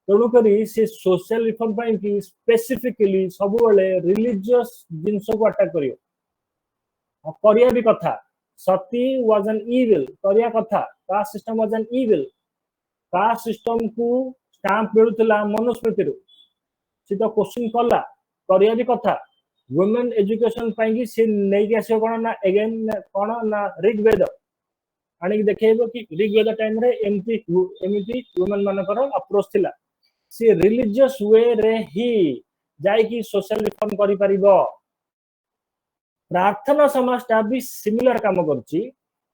तेणु करी से social reform पाई कि specifically सब बेले religious जिंस को attack करियो करिया भी कथा सती वाज एन इविल करिया कथा caste system was an evil caste system को स्टैंप मिलुतला मनुस्मृति रो से तो क्वेश्चन कला करिया भी कथा वुमेन एजुकेशन पाई से नहीं के आसे कोन ना अगेन कोन ना ऋग्वेद आनी देखेबो कि ऋग्वेद टाइम रे एमती वुमेन मानकर अप्रोच थिला से रिलीजियस वे रे ही जाय कि सोशल रिफॉर्म करि परिबो प्रार्थना समाजटा भी सिमिलर काम करछि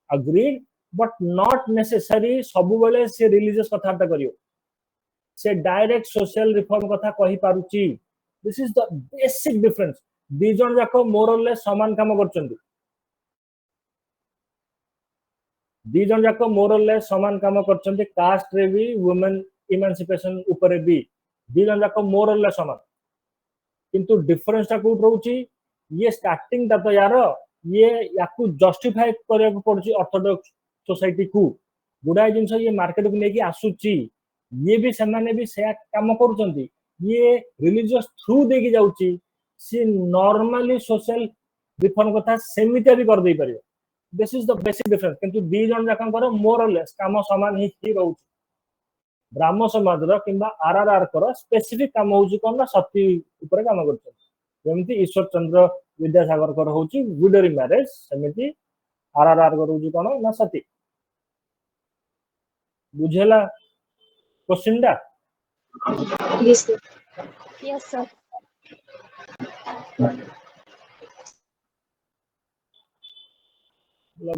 अग्रीड बट नॉट नेसेसरी सब बेले से रिलीजियस कथाटा करियो से डायरेक्ट सोशल रिफॉर्म कथा कहि पारुछि this is the basic difference दी जन जाको मोर और लेस समान काम करछन्ती दी जन जाको मोर और लेस समान काम करछन्ती कास्ट रे भी वुमेन इमांसिपेशन ऊपर भी दी जन जाको मोर और लेस समान किंतु डिफरेंस ता कोट रहउची ये स्टार्टिंग ता तो यार ये याकू जस्टिफाई करे को पड़ची ऑर्थोडॉक्स सोसाइटी को गुडा जिंस ये मार्केट को लेके आसुची ये भी समान भी से काम करछन्ती ये रिलीजियस थ्रू देकी जाउची सी नॉर्मली सोशल रिफॉर्म कथा सेमिता भी कर दे परियो this is the basic difference किंतु दी जन जाकन कर मोर और लेस काम समान ही रहउची ब्राह्म समाज रो किंबा आरआरआर कर स्पेसिफिक काम होउची कोन ना सती ऊपर काम करछन जेमिति ईश्वर चंद्र विद्यासागर कर होउची विडोरी मैरिज सेमिति आरआरआर कर होउची कोन ना सती बुझेला क्वेश्चन दा Yes, sir. Yes, sir.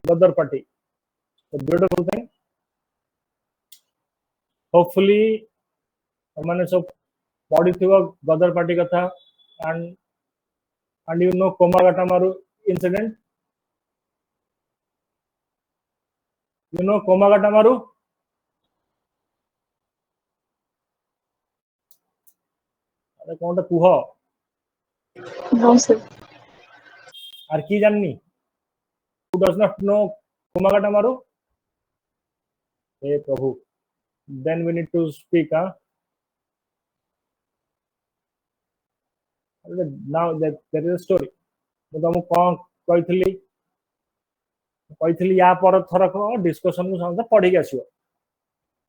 Gadar party a beautiful thing hopefully मैंने सब पढ़ी गदर पार्टी कथा and you know Komagata incident you know Komagata अरे कौन कुह No, sir. आर की जाननी who does not know Komagata hey Prabhu then we need to speak now that there is a story ମୁଁ ତମକୁ କଣ କହିଥିଲି या पर थरक डिस्कशन को समझ पढ़ी आसो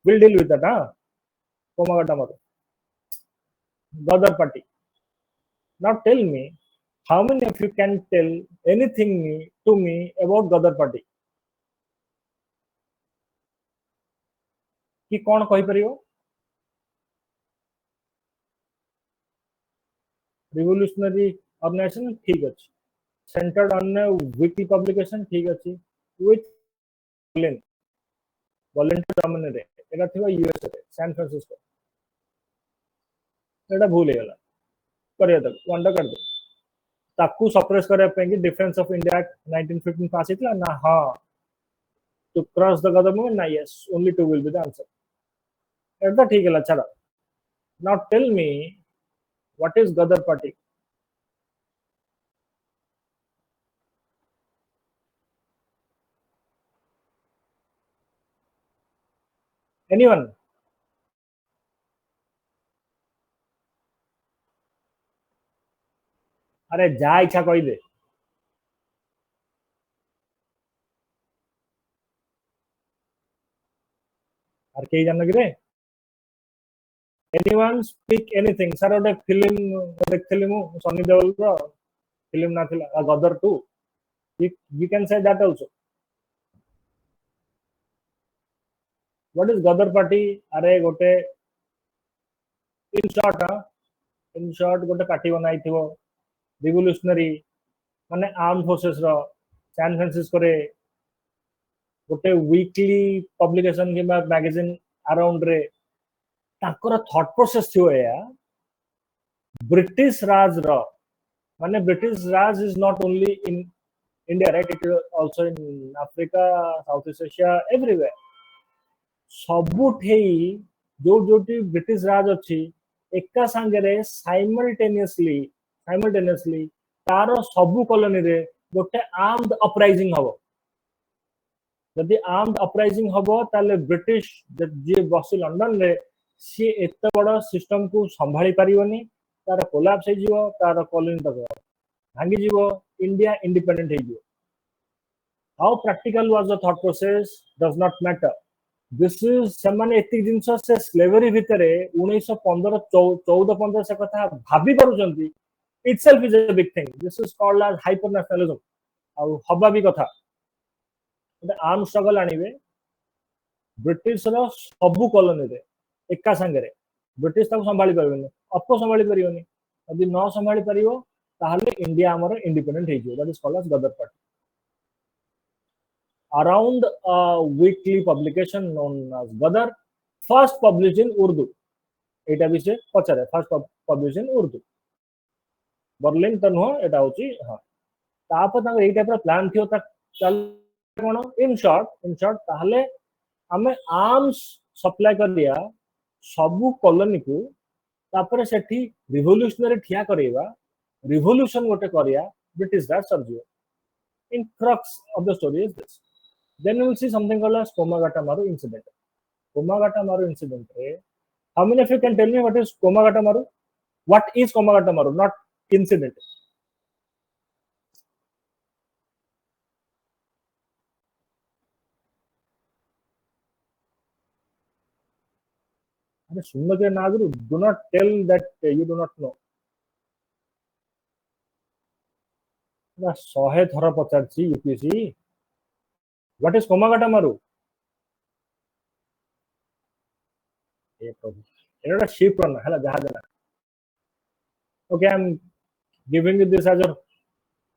will deal with that Komagata Gadar party now tell me how many of you can tell anything to me about Gadar party कि कौन कहि परियो रिवोल्यूशनरी ऑर्गेनाइजेशन ठीक अछि सेंटर्ड ऑन वीकली पब्लिकेशन ठीक अछि विथ वॉलंटियर डोमेन रे एटा थिबा यूएस रे सैन फ्रांसिस्को एटा भूल हेला करिया तक वंडा कर दे ताकू सप्रेस करे पे कि डिफरेंस ऑफ इंडिया 1915 पास हितला ना हां to cross the Ghadar movement ना yes only two will be the answer एटा ठीक हेला चला now tell me what is Ghadar party anyone अरे जा इच्छा कहि दे और कई जान कि रे एनीवन स्पीक एनीथिंग सर ओटे फिल्म देखथली मु सनी देओल रो फिल्म ना थिला गदर 2 you can say that also what is Gadar party अरे गोटे in short गोटे पार्टी बनाई थिवो रिवोल्यूशनरी माने आर्म फोर्सेस रो सैन फ्रांसिस्को रे गोटे वीकली पब्लिकेशन किबा मैगजीन अराउंड रे ताकर थॉट प्रोसेस थियो या ब्रिटिश राज रो माने British Raj is not only in India right it is also in Africa south east Asia everywhere सबुठेई जो जोटी ब्रिटिश राज अच्छी एका संगे साइमल्टेनियसली तार सबु कॉलोनी रे गोटे आर्म्ड अपराइजिंग हबो जदि आर्म्ड अपराइजिंग हबो ताले ब्रिटिश जे बसी लंडन रे सी एते बड़ सिस्टम को संभाली परिवनी तार कोलैप्स हे जिवो तार कॉलोनी तक भांगी जिवो इंडिया इंडिपेंडेंट हे जिवो how practical was the thought process does not matter this is समान एति जिंस से स्लेवरी भितरे 1915 14 15 से कथा भाबी पारुचंती itself is a big thing this is called as hyper nationalism आउ हबा भी कथा आर्म स्ट्रगल आनिबे ब्रिटिश रो सबु कॉलोनी रे एका संगे रे ब्रिटिश ताको संभाली परबेनी अपको संभाली परियोनी यदि न संभाली परियो ताहले इंडिया हमर इंडिपेंडेंट हे जो that is called as Ghadar party around a weekly publication known as Gadar, first published in Urdu. एटा भी से पचारे first published in Urdu. Berlin तो नुह एटा होची हां तापर तांग एई टाइप रो प्लान थियो ता चल कोन इन शॉर्ट ताहले हमें आर्म्स सप्लाई कर दिया सबु कॉलोनी को तापर सेठी रिवोल्यूशनरी ठिया करेबा रिवोल्यूशन गोटे करिया ब्रिटिश राज सरजियो in crux of the story is this then we will see something called as Komagata incident. Komagata incident. How many of you can tell me what is Komagata? What is Komagata, not incident? अरे सुन के ना गुरु, do not tell that you do not know. 100 थर पचारछि UPSC, what is Komagata Maru? ए प्रभु, एटा ship रन हला जहाज ना। Okay, I am giving you this as your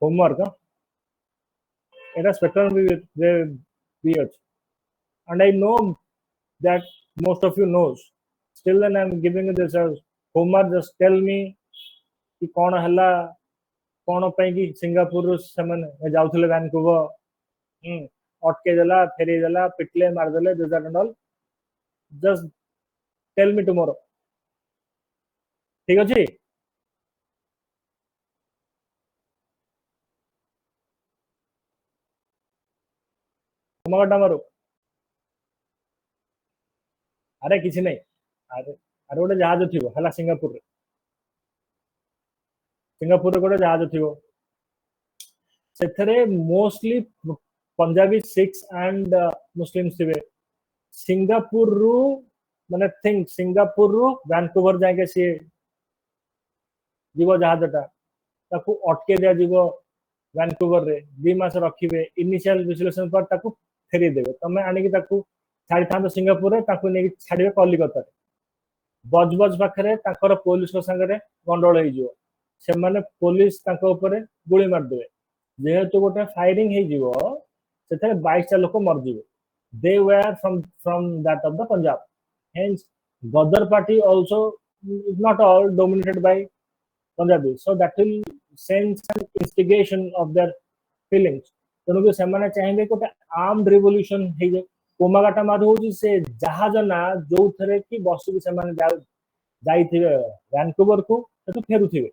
homework. एटा स्पेक्ट्रम भी अछि, and I know that most of you knows. Still then I'm giving you this as homework. Just tell me कि कौन हला, कौन पे कि सिंगापुर से मन जाउथले वैनकूवर, अटके देला, फेरी देला, पिटले, मार देले, this and all. Just tell me tomorrow, ठीक अछि? कोमागाटा मारू। अरे किसी नहीं, अरे अरे गोटे जहाज थी हला सिंगापुर रे, सिंगापुर रे गोटे जहाज थी, सेथरे mostly Punjabi Sikhs and Muslims थे। सिंगापुर रु माने थिंक सिंगापुर रु वैनकूवर जाके सी जीव जहाजटा ताकू अटके दिया जीव वैनकूवर रे, 2 मास रखिबे, इनिशियल विश्लेषण पर ताकू फेरी देबे। तमे आनी कि ताकू छाड़ी थांतो सिंगापुर रे, ताकू नेकी छाड़िबे कलिकता रे। बज बज पाखरे ताकर पुलिस को संगे गंडोल हो जिवो, से माने पुलिस ताको ऊपर गोली मार देबे। जेहेतु गोटे फायरिंग हो जिवो, सेथरे 22 टा लोक मर जिवो। They were from that of the Punjab. Hence, Gadar party also is not all dominated by Punjabis. So that will send some instigation of their feelings. तेणुक से चाहिए गोटे आर्म्ड रिवोल्यूशन हो जाए। कोमागाटा मारू हूँ से जहाज ना जो थे कि बसिक से जाइए वैनकूवर को फेरुवे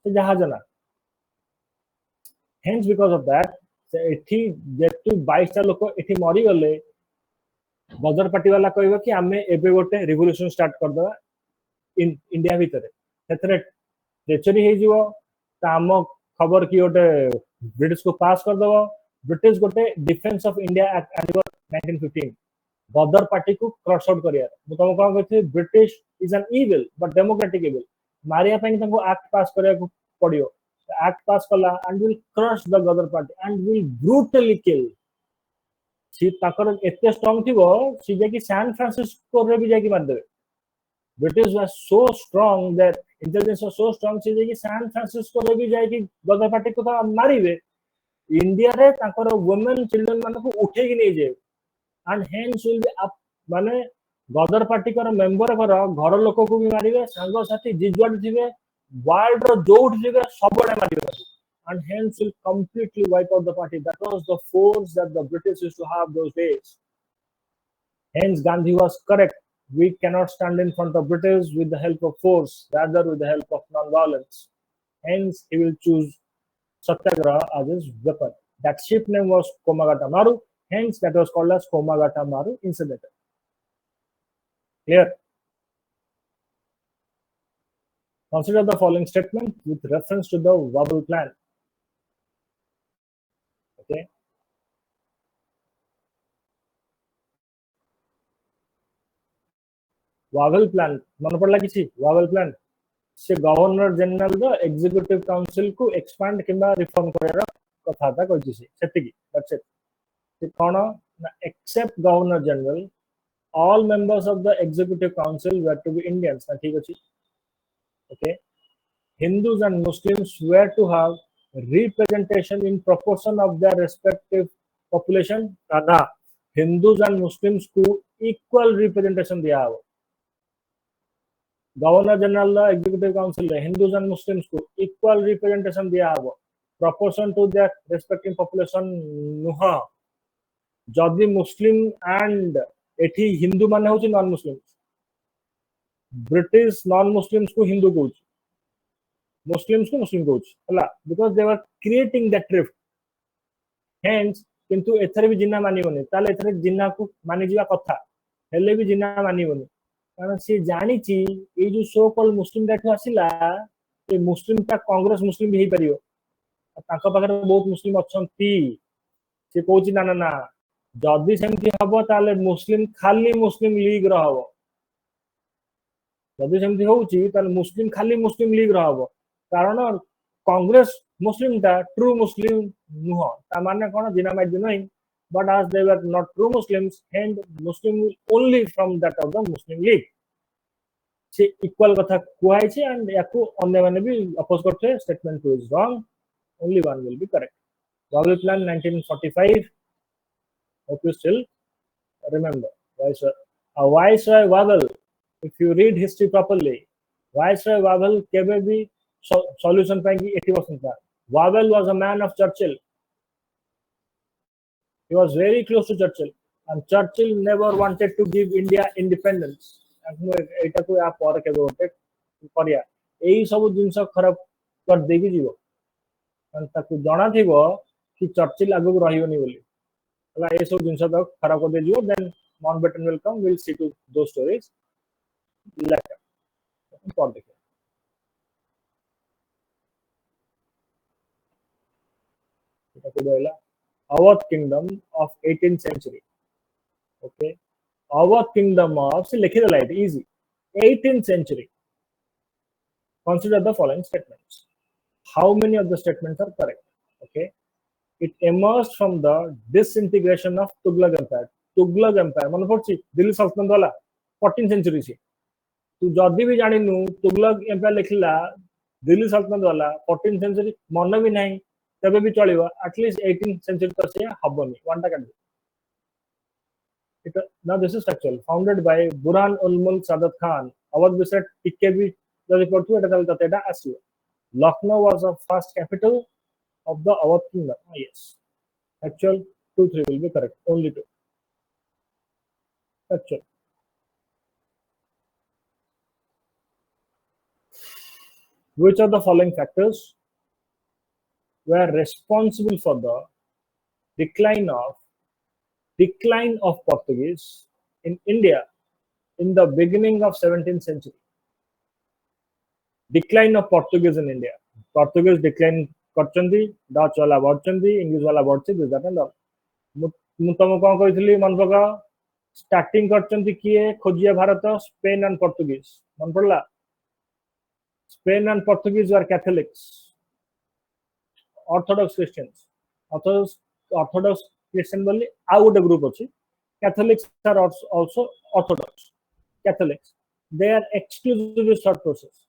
जहाज ना। हेन्स बिकॉज ऑफ दैट जेतु 22 टा लोक एठी मरी गले, गदर पार्टी वाला कहबो कि आमे एबे गोटे रिवोल्यूशन स्टार्ट कर दवा इंडिया भीतर। सेथरे ट्रेचरी हे जिवो, ताम खबर कि गोटे ब्रिटिश को पास कर दवा। ब्रिटिश गोटे डिफेंस ऑफ इंडिया एक्ट आनिबो 1915, गदर पार्टी को क्रश आउट करिया। मु तुम कह कहथि British is an evil but democratic evil. मारिया पई तंको एक्ट पास करिया को पड़ियो। Act pass kala and will crush the Gadar party and will brutally kill. सी ताकर एते स्ट्रांग थिबो, सी जे कि सैन फ्रांसिस्को रे भी जाके मार देबे। British was so strong that intelligence was so strong, सी जे कि सैन फ्रांसिस्को रे भी जाके गदर पार्टी को मारिबे। इंडिया रे ताकर वुमेन चिल्ड्रन माने को उठे कि नहीं जे, and hence will be up माने गदर पार्टी कर मेंबर कर घर लोक को भी मारिबे, संग साथी जिजुआड थिबे, वर्ल्ड रो जोठ जगह सबडे मारिबे, and hence will completely wipe out the party. That was the force that the British used to have those days. Hence Gandhi was correct. We cannot stand in front of British with the help of force, rather with the help of non-violence. Hence he will choose Satyagraha as his weapon. That ship name was Komagata Maru. Hence that was called as Komagata Maru incident. Clear? Consider the following statement with reference to the Wabble plan. Okay. Wabble plan मन पड़ला किसी Wabble plan से governor general the executive council को expand किंबा reform कररा कथा था कहछि से सेतिकी। That's it. से कोन ना except governor general all members of the executive council were to be Indians. ना ठीक अछि। Okay. Hindus and Muslims were to have representation in proportion of their respective population. ना Hindus and Muslims को equal representation दिया हो। Governor general executive council Hindus and Muslims को equal representation दिया हो proportion to their respective population नुह। जदि Muslim and एठी हिंदू माने होची non Muslims, British non Muslims को हिंदू कहूची, मुस्लिम्स को मुस्लिम कहूची हला, because they were creating that rift. Hence किंतु एथरे भी जिन्ना मानिबोनी, ताले एथरे जिन्ना को मानि जिवा कथा हेले भी जिन्ना मानिबोनी, कारण से जानी ची ये जो सो कॉल मुस्लिम डेट आसिला ये मुस्लिम का कांग्रेस मुस्लिम भी हे परियो ताका पाखरे बहुत मुस्लिम अछंती। से कहूची ना ना ना जदि सेमती हबो ताले मुस्लिम खाली मुस्लिम लीग रहबो, जदि सेमती होउची ताल मुस्लिम खाली मुस्लिम लीग रहबो कारण कांग्रेस मुस्लिम ता ट्रू मुस्लिम नुह ता माने कोन डिनामाइट दि knowing but as they were not true Muslims and Muslim only from that of the Muslim League से इक्वल कथा कुआई छे एंड याकू अन्य माने भी अपोज करथे statement 2 is wrong only one will be correct Vowel Plan 1945 hope you still remember Viceroy Wavell if you read history properly Viceroy Wavell kebe bhi solution पाएंगी 80% था Wavell was a man of Churchill. He was very close to Churchill, and Churchill never wanted to give India independence. एटा को आप और के होते करिया एई सब जिंस खराब कर देगी जीवो अन ताकू जणा थिबो कि चर्चिल आगु रहियोनी बोली हला ए सब जिंस तो खराब कर दे जीवो then Mountbatten will come will see two दो स्टोरीज लेटर पढ़ देखिए एटा को बोला Awadh kingdom of 18th century. Okay, Awadh kingdom of see likhe the light easy 18th century. Consider the following statements. How many of the statements are correct? Okay, it emerged from the disintegration of Tughlaq Empire. Tughlaq Empire मन पड़ची दिल्ली सल्तनत वाला 14th century से तू जदी भी जानी नु Tughlaq Empire लिखला दिल्ली सल्तनत वाला 14th century मन भी नहीं तबे भी चलिबा एटलीस्ट 18th सेंचुरी तो से हबनी वन टा काट it now this is factual founded by Burhan ul Mulk Sadat Khan Awadh visit टिके भी जदी पड़थु एटा तल ततेडा आसीबो Lucknow was the first capital of the Awadh kingdom yes actual 2 3 will be correct only 2 factual which of the following factors were responsible for the decline of Portuguese in India in the beginning of 17th century. Decline of Portuguese in India. Portuguese decline करचंदी Dutch वाला बढ़चंदी English वाला बढ़ची this that and all मु तुम कोन कहितली मन पका स्टार्टिंग करचंदी किए खोजिया भारत स्पेन एंड पोर्तुगीज मन पड़ला Spain and Portuguese were Catholics Orthodox Christians. Orthodox Christian बोली आउ गोटे ग्रुप अछि Catholics are also Orthodox Catholics. They are exclusively thought process.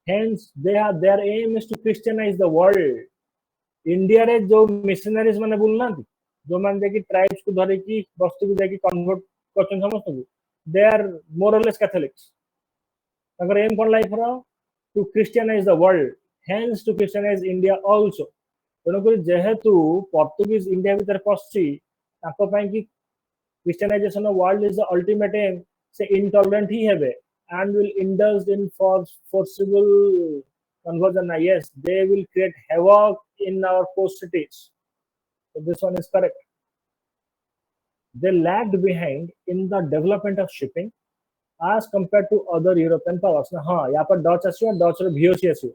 Hence, their aim is to Christianize the world. India रे जो missionaries माने बोलना जो मान जे कि ट्राइब्स को धरे कि वस्तु को जाके कन्वर्ट करछन समस्त को they are more or less Catholics. अगर एम कोन लाइफ रो to Christianize the world. Hence, to Christianize India also. तेणुक जेहेतु पोर्तुगीज इंडिया भीतर पसची ताको पई कि Christianization of world is the ultimate aim से इंटॉलरेंट ही हेबे and will indulge in forcible conversion yes they will create havoc in our coast cities so this one is correct they lagged behind in the development of shipping as compared to other European powers हां यहां पर Dutch आसीयो Dutch रे VOC आसीयो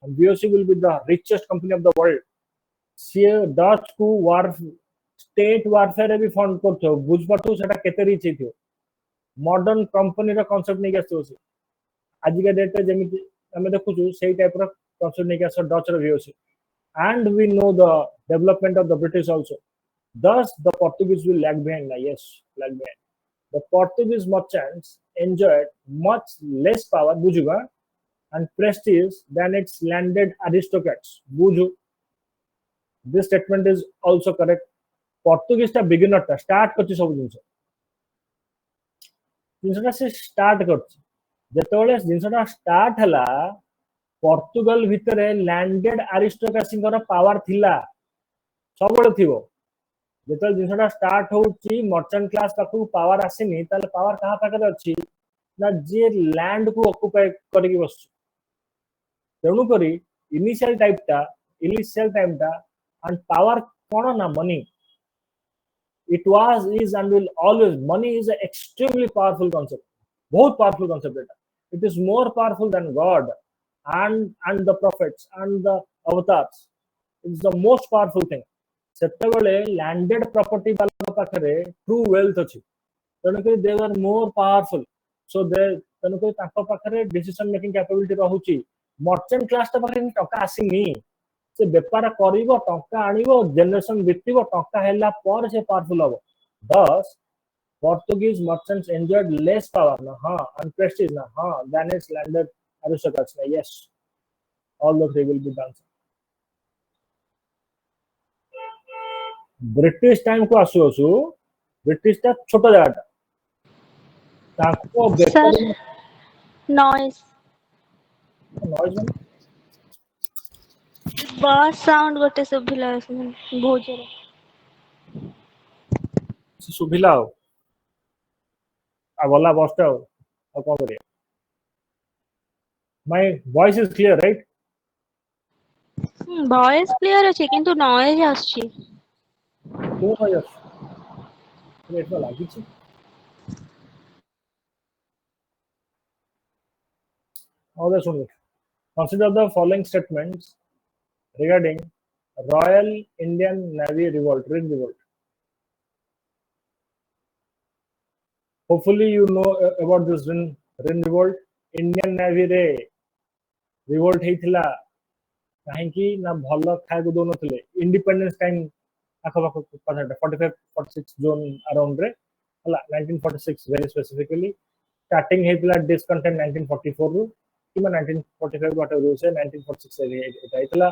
and VOC will be the richest company of the world. See, Dutch को state warfare भी fund करथो बुझ पड़थो सेटा केते रिच हिथो मॉडर्न कंपनी रा कांसेप्ट नहीं आसतो से आज के डेट जेमिति हमें देखु सेही टाइप रा कांसेप्ट नहीं आसतो डच रा VOC and we know the development of the British also thus the Portuguese will lag behind yes lag behind the Portuguese merchants enjoyed much less power बुझुगा and prestige than its landed aristocrats. Buju. This statement is also correct. Portuguese ta beginner ta start करछि सब जिंस जिंसटा से start करछि जेतोले जिंसटा start हला पोर्तुगल भितरे landed aristocracy कर power थिला सबले थिबो जेतोले जिंसटा स्टार्ट होउछि मर्चेंट क्लास पाखु पावर आसीनी ताले पावर कहा पाखरे अछि ना जे लैंड को ऑक्युपाई करके बसछि तेणु करी इनिशियल टाइम टा and power कोन ना money it was is and will always money is an extremely powerful concept बहुत powerful concept it is more powerful than God and the prophets and the avatars it is the most powerful thing सेतेबेले landed property वाला पाखरे true wealth अछि तेणु करी they were more powerful सो दे तनको ताको पाखरे decision making capability रहउची merchant class ता पाखरे टका आसीनी से व्यापार करिवो टका आनिवो जनरेशन बितिवो टका हैला पर से पावरफुल हो thus Portuguese merchants enjoyed less power na and prestige na than its landed aristocrats na yes all the three will be done British time को आसु आसु British ता छोटा जगह था ताको सर बेटर नॉइज नॉइज में बस साउंड गोटे सुभिला बहुत जोर सुभिला हो आ गला बसटा हो आ कोन करिया my voice is clear right voice clear अछि किंतु नॉइज आछि को नॉइज एटा लागि छी और सुन consider the following statements regarding Royal Indian Navy revolt Rin revolt hopefully you know about this Rin revolt Indian Navy रे revolt हेतिला काहे कि ना भलो खाय को दोनो थले इंडिपेंडेंस टाइम आखो पाखो 45 46 जोन अराउंड रे हला 1946 वेरी स्पेसिफिकली स्टार्टिंग हेतिला डिसकंटेंट 1944 रु किमा 1945 वाटर रु से 1946 रे एटा हेतिला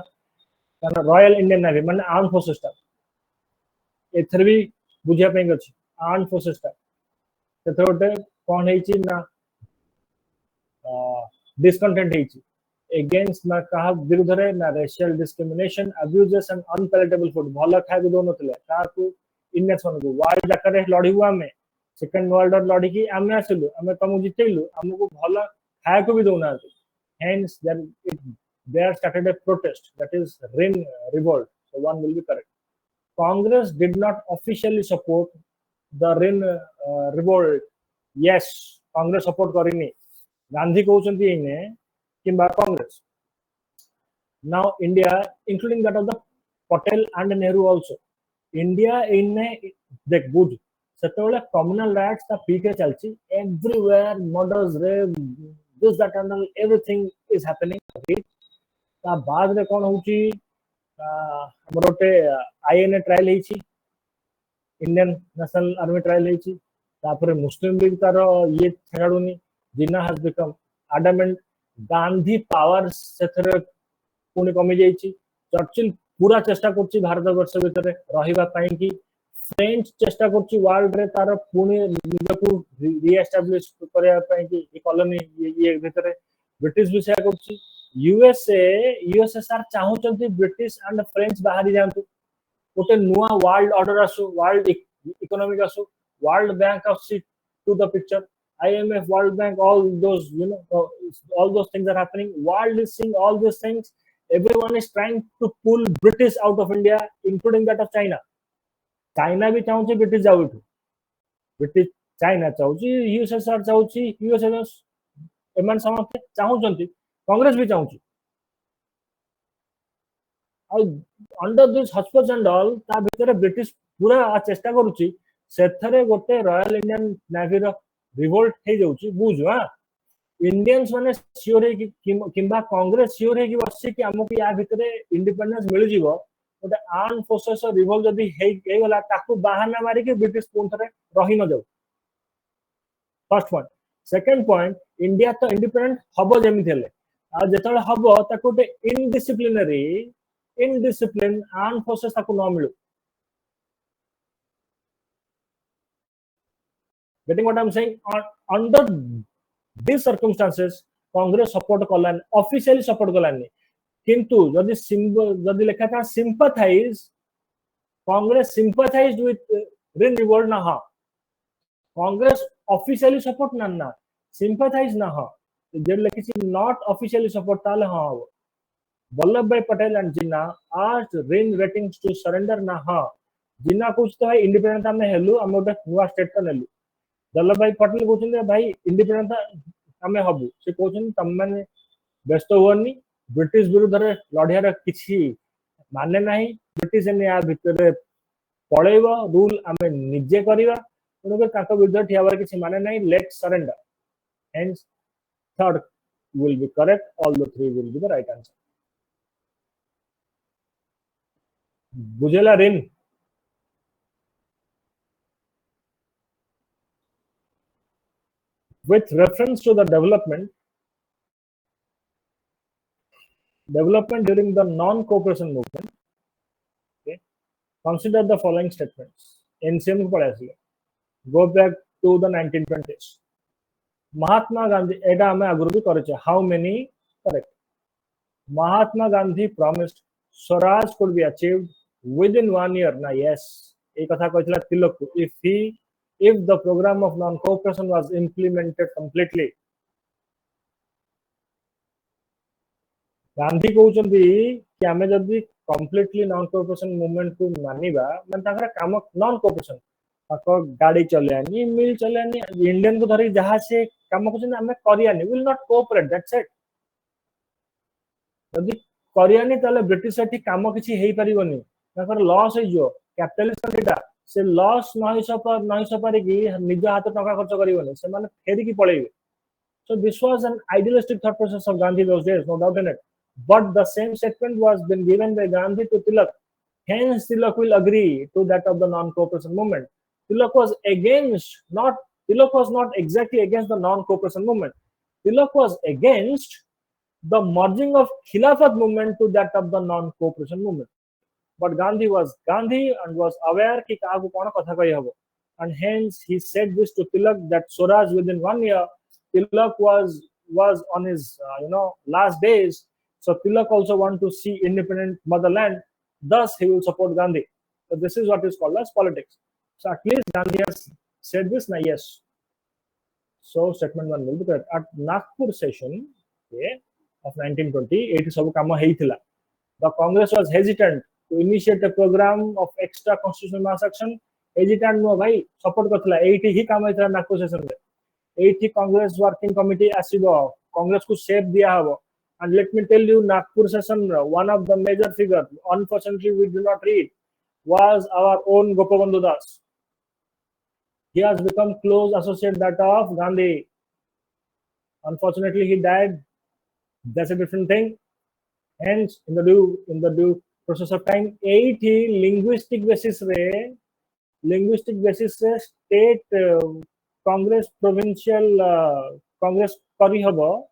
काना रॉयल इंडियन नेवी माने आर्म फोर्सेस ता एथर भी बुझिया पे अछि आर्म फोर्सेस ता सेतोटे कोन हेछि ना डिसकंटेंट हेछि against ना कहा विरुद्ध रे ना racial discrimination abuses and unpalatable food भलो खाय को दोनो थले ताकू इंडियंस मन को वार जाकर लड़ी हुआ में सेकंड वर्ल्ड वॉर लड़ी की आमे आसलु आमे तमु जितेलु हमको भलो खाय को भी दोना hence then there started a protest that is Rin revolt so one will be correct Congress did not officially support the Rin revolt yes Congress support करिनी Gandhi कहउचंती एने किंबा Congress now India including that of the Patel and Nehru also India in देख बुझ सेतोले communal rights ता पीके चलची everywhere murders rape this that and all, everything is happening ता बाद रे कोन होची हमरोटे आईएनए ट्रायल हेची इंडियन नेशनल आर्मी ट्रायल हेची तापरे मुस्लिम लीग तार ये छाडुनी Jinnah has become adamant Gandhi power सेथरे पुनी कमी जाईची चर्चिल पूरा चेष्टा करची भारत वर्ष भीतर रहिबा पई कि फ्रेंच चेष्टा करची वर्ल्ड रे तार पुनी निजको रीएस्टैब्लिश करया पई कि कॉलोनी ये भीतर ब्रिटिश भी सेया करची यूएसएसआर चाहूचंती ब्रिटिश एंड फ्रेंच बाहरी जानतु गोटे नुआ वर्ल्ड ऑर्डर आसु वर्ल्ड इकोनॉमिक आसु वर्ल्ड बैंक आसु to the picture IMF, World Bank, all those, you know, all those things are happening. World is seeing all these things. Everyone is trying to pull British out of India, including that of China. China भी चाहूँचे British जाओ इठू. British China चाहूँची, USSR चाहूँची, USSR एमन समाप्त चाहूँचंती. कांग्रेस भी चाहूँची. Under this hotspot and all, ता भीतर British पूरा चेष्टा करूची. सेथरे गोटे रॉयल इंडियन नेवी रो रिवोल्ट हे जाउची बुझ हां इंडियंस माने सियोर हे किंबा कांग्रेस सियोर हे कि बसी कि हमको या भितरे इंडिपेंडेंस मिल जीवो ओटे आर्म फोर्सेस रिवोल्ट जदी हे गला ताकू बहाना मारी कि ब्रिटिश कोन थरे रही न जाउ first point second point India तो इंडिपेंडेंट हबो जेमि थेले आ जेतले हबो ताकू ओटे इनडिसिप्लिन आर्म फोर्सेस ताकू न मिलु getting what I'm saying under these circumstances Congress support Kalan officially support Kalan किंतु जदि जदि लेखा था sympathize Congress sympathized with Rin revolt ना हा Congress officially support ना sympathize ना हा जब लेखि not officially support ताले हा वल्लभ भाई Patel and Jinnah asked Rin ratings to surrender ना हा जिन्ना कुछ तो भाई इंडिपेंडेंट हमने हेलु हम ओटा नुआ स्टेट का नेलु वल्लभ भाई पटेल कहते भाई इंडिपेंडेंट आम हबू से कहते तुम मैंने व्यस्त हुअनी ब्रिटिश विरुद्ध लड़ियार किसी माने ना ब्रिटिश या भितर पलैब रूल आम निजे करवा विरुद्ध ठियाबार किसी माने ना let surrender Hence, third will be correct. All the three will be the right answer. Bujela Rin. With reference to the development during the non-cooperation movement, okay, consider the following statements. NCM go back to the 1920s. Mahatma Gandhi, eta ame aguru bhi kariche. How many? Correct. Mahatma Gandhi promised Swaraj could be achieved within 1 year. Na yes, ek katha kahithila Tilak if the program of non-cooperation was implemented completely. Gandhi कहउचंदी कि आमे जदी completely non-cooperation movement को मानिबा मन ताकर काम non-cooperation ताको गाड़ी चलेनी मिल चलेनी Indian को धरी जहां से काम करछन आमे करियानी will not cooperate, that's it. जदी करियानी तले ब्रिटिश सेठी काम किछि हेई परिबनी ताकर लॉस हे जो कैपिटलिस्ट डेटा से लॉस नहीं सपारे कि निज हाथ टका खर्च करिवनी से माने फेरी की पळेबे. So this was an idealistic thought process of Gandhi those days, no doubt in it. But the same statement was been given by Gandhi to Tilak. Hence, Tilak will agree to that of the non-cooperation movement. Tilak was not exactly against the non-cooperation movement. Tilak was against the merging of Khilafat movement to that of the non-cooperation movement. But Gandhi was Gandhi and was aware कि काहु कोन कथा कहि हबो. And hence he said this to Tilak that Swaraj within 1 year. Tilak was on his last days, so Tilak also want to see independent motherland. Thus, he will support Gandhi. So this is what is called as politics. So at least Gandhi has said this. Now yes. So statement 1 will be correct. At Nagpur session of 1920, the Congress was hesitant to initiate a program of extra constitutional mass action. Hesitant no bhai support करथला 80 ही काम होइथला Nagpur session में. 80 Congress working committee asibo Congress को shape दिया हबो. And let me tell you, Nagpur session one of the major figures, unfortunately we do not read, was our own Gopabandhu Das. He has become close associate that of Gandhi. Unfortunately he died. That's a different thing. Hence in the due process of time 80 linguistic basis re state Congress provincial Congress kari habo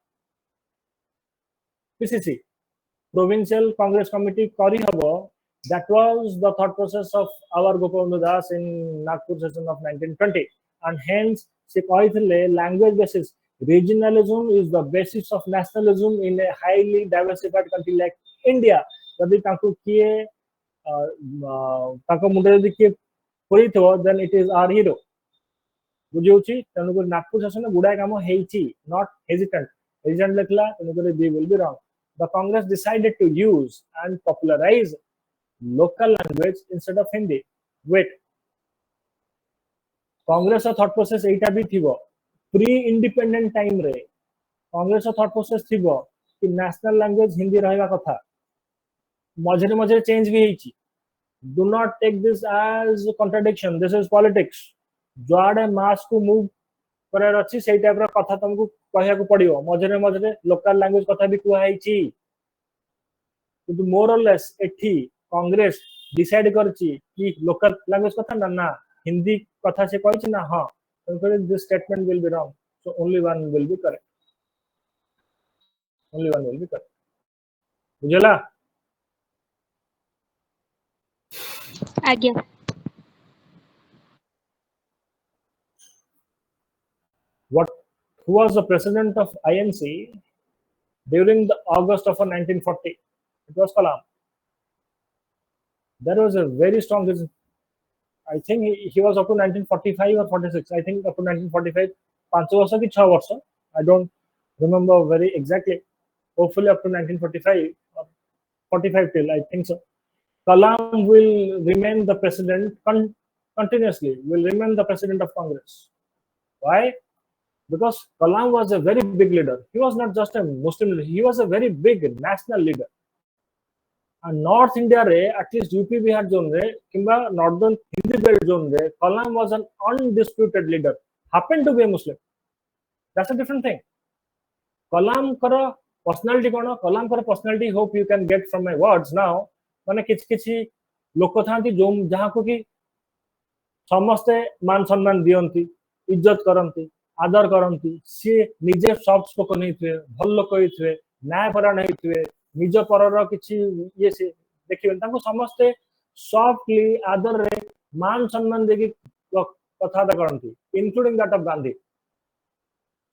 PCC provincial Congress committee kari habo. That was the thought process of our Gopabandhu Das in Nagpur session of 1920. And hence se kahithile language basis regionalism is the basis of nationalism in a highly diversified country like India. Jodi taku kiye taku munde jodi kiye purithbo, then it is our hero. बुझिउछि तनुको Nagpur session गुडा काम हेइछि, not hesitant लेखला तनुको B will be wrong. The Congress decided to use and popularize local language instead of Hindi. Wait, Congress thought process एटा भी थिबो pre independent time रे Congress thought process थिबो कि नेशनल लैंग्वेज हिंदी रहबा कथा मझरे मझरे चेंज भी हेछि. Do not take this as contradiction, this is politics. जोआडे मास को मूव करार अछि सेही टाइप रो कथा तुमको कहया को पड़ियो. मझरे मझरे लोकल लैंग्वेज कथा भी कुआ हेछि किंतु मोर और लेस एठी कांग्रेस डिसाइड करछि कि लोकल लैंग्वेज कथा ना हिंदी कथा से कहछि ना. हां, this statement will be wrong. So only one will be correct. Only one will be correct. बुझला? आज्ञा. Who was the president of INC during the August of 1940? It was Kalam. There was a very strong reason. I think he was up to 1945 or 46. I think up to 1945, 5 वर्ष की 6 वर्ष. I don't remember very exactly. Hopefully up to 1945 or 45 till, I think so. Kalam will remain the president continuously. Will remain the president of Congress. Why? Because Kalam was a very big leader. He was not just a Muslim leader. He was a very big national leader. And North India re, at least UP Bihar zone re, kimba Northern Hindi belt zone re, Kalam was an undisputed leader. Happened to be a Muslim. that's a different thing. Kalam kara personality kono, Kalam kara personality hope you can get from my words now. माने किछि लोक थांती जो जहाँ को कि समस्ते मान सम्मान दियंती, इज्जत करंती, आदर करंती, सी निजे सॉफ्ट स्पोकन होइथवे, भल लोक होइथवे, न्यायपरायण होइथवे, निज परर किछि ये से देखिबेन ताको समस्ते सॉफ्टली आदर रे मान सम्मान देकी कथा करंती, इंक्लूडिंग दैट ऑफ गांधी.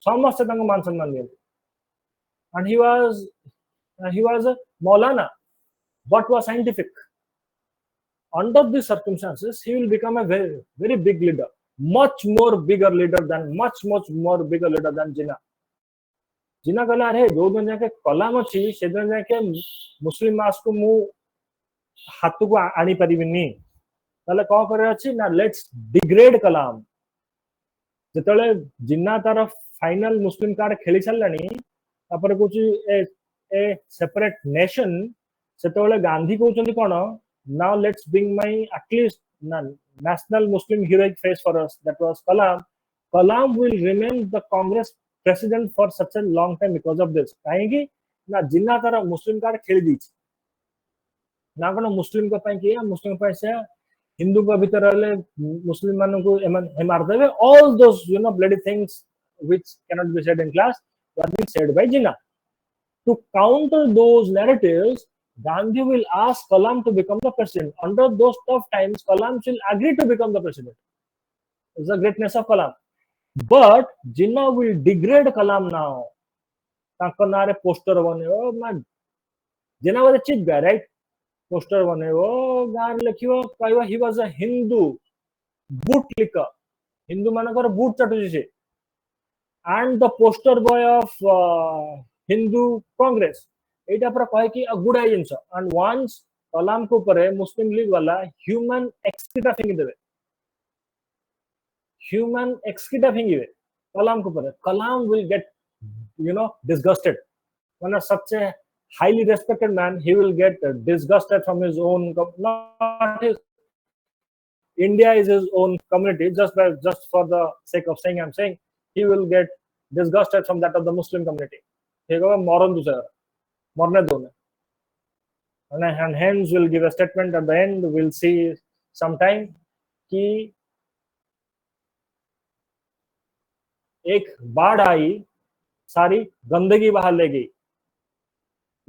समस्ते ताको मान सम्मान दियंती. And he was a Maulana, but was scientific. Under these circumstances, he will become a very, very big leader, much more bigger leader than Jinnah. Jinnah कहला अरे जो दिन जाके कलाम अच्छी से दिन जाके मुस्लिम मास को मु हाथ को आनी परिबिनी ताले कौन करे अच्छी ना लेट्स डिग्रेड कलाम जितने जिन्ना तार फाइनल मुस्लिम कार्ड खेली चललानी तापर कुछ ए सेपरेट नेशन सेतोले गांधी कहउचंती कोन now let's bring my at least national Muslim heroic face for us, that was Kalam will remain the Congress president for such a long time because of this. काहेकि ना जिन्ना तारा मुस्लिम card खेल दी ना कोन मुस्लिम को पई किया मुस्लिम पैसे हिंदू को भीतर रहले मुस्लिम मानन को हे मार देबे. All those bloody things which cannot be said in class were being said by Jinnah. To counter those narratives, Gandhi will ask Kalam to become the president. Under those tough times, Kalam will agree to become the president. It's the greatness of Kalam. But Jinnah will degrade Kalam now. Tankar poster bane man. Jinnah was a cheap guy, right? Poster bane gaar lekhiyo kaiwa he was a Hindu bootlicker. Hindu manakar boot chatuji. And the poster boy of Hindu Congress. एटा पर कहे कि a good आइजेंस and once Kalam को परे Muslim League वाला human excreta फेंक देबे. Human excreta फेंक देबे कलाम को परे. Kalam will get disgusted. When such a highly respected man, he will get disgusted from his own, not his, India is his own community. Just for the sake of saying, I'm saying he will get disgusted from that of the Muslim community. He go moron दूसरा मरने दो. And hence will give a statement at the end. We'll see sometime कि एक बाढ़ आई सारी गंदगी बाहर ले गई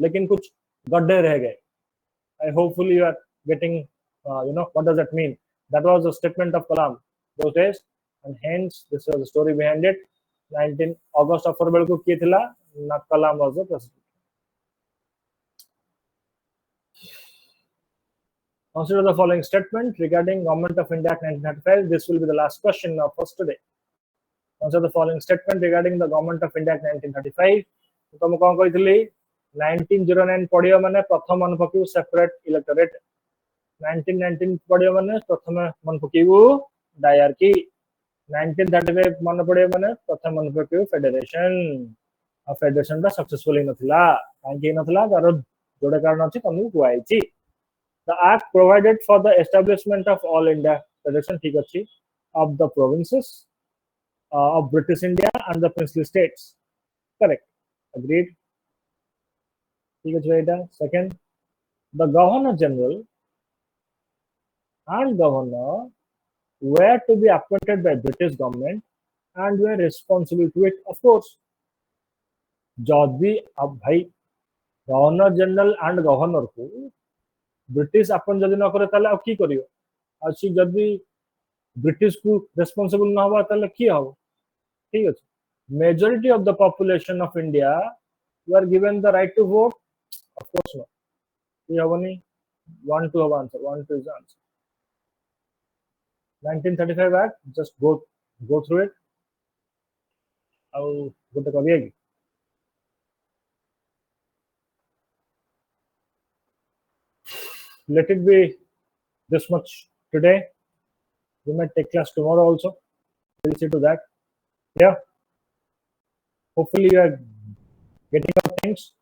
लेकिन कुछ गड्ढे रह गए. I hopefully you are getting what does that mean. That was a statement of Kalam those days, and hence this was the story behind it. 19 August of bell को किए थिला ना Kalam was the president. Consider the following statement regarding Government of India Act 1935. This will be the last question of us today. Consider the following statement regarding the Government of India Act 1935. तुम कौन कही 1909 पढ़ियो माने प्रथम मन पकिउ separate electorate. 1919 पढ़ियो माने प्रथम मन पकिउ डायरकी. 1935 मन पढ़ियो माने प्रथम मन पकिउ फेडरेशन. आ फेडरेशन दा सक्सेसफुल नथिला. काहे नथिला तार जोडे कारण अछि तमु कुआइछि. The Act provided for the establishment of all India Federation of the provinces of British India and the princely states. Correct. Agreed. Second, the Governor General and Governor were to be appointed by British government and were responsible to it, of course. Jodi ab bhai Governor General and Governor ko British अपन जदि न करे ताले की करियो. अछि जदि British को रिस्पांसिबल न होबा ताले की हो. ठीक अछि. Majority of the population of India were given the right to vote. Of course not. ये होबनी 1 2 have answer. 1 2 is the answer. 1935 Act, just go through it. ଆଉ गोटे करिया की let it be this much today. We might take class tomorrow also. We'll see to that. Yeah. Hopefully you are getting up things.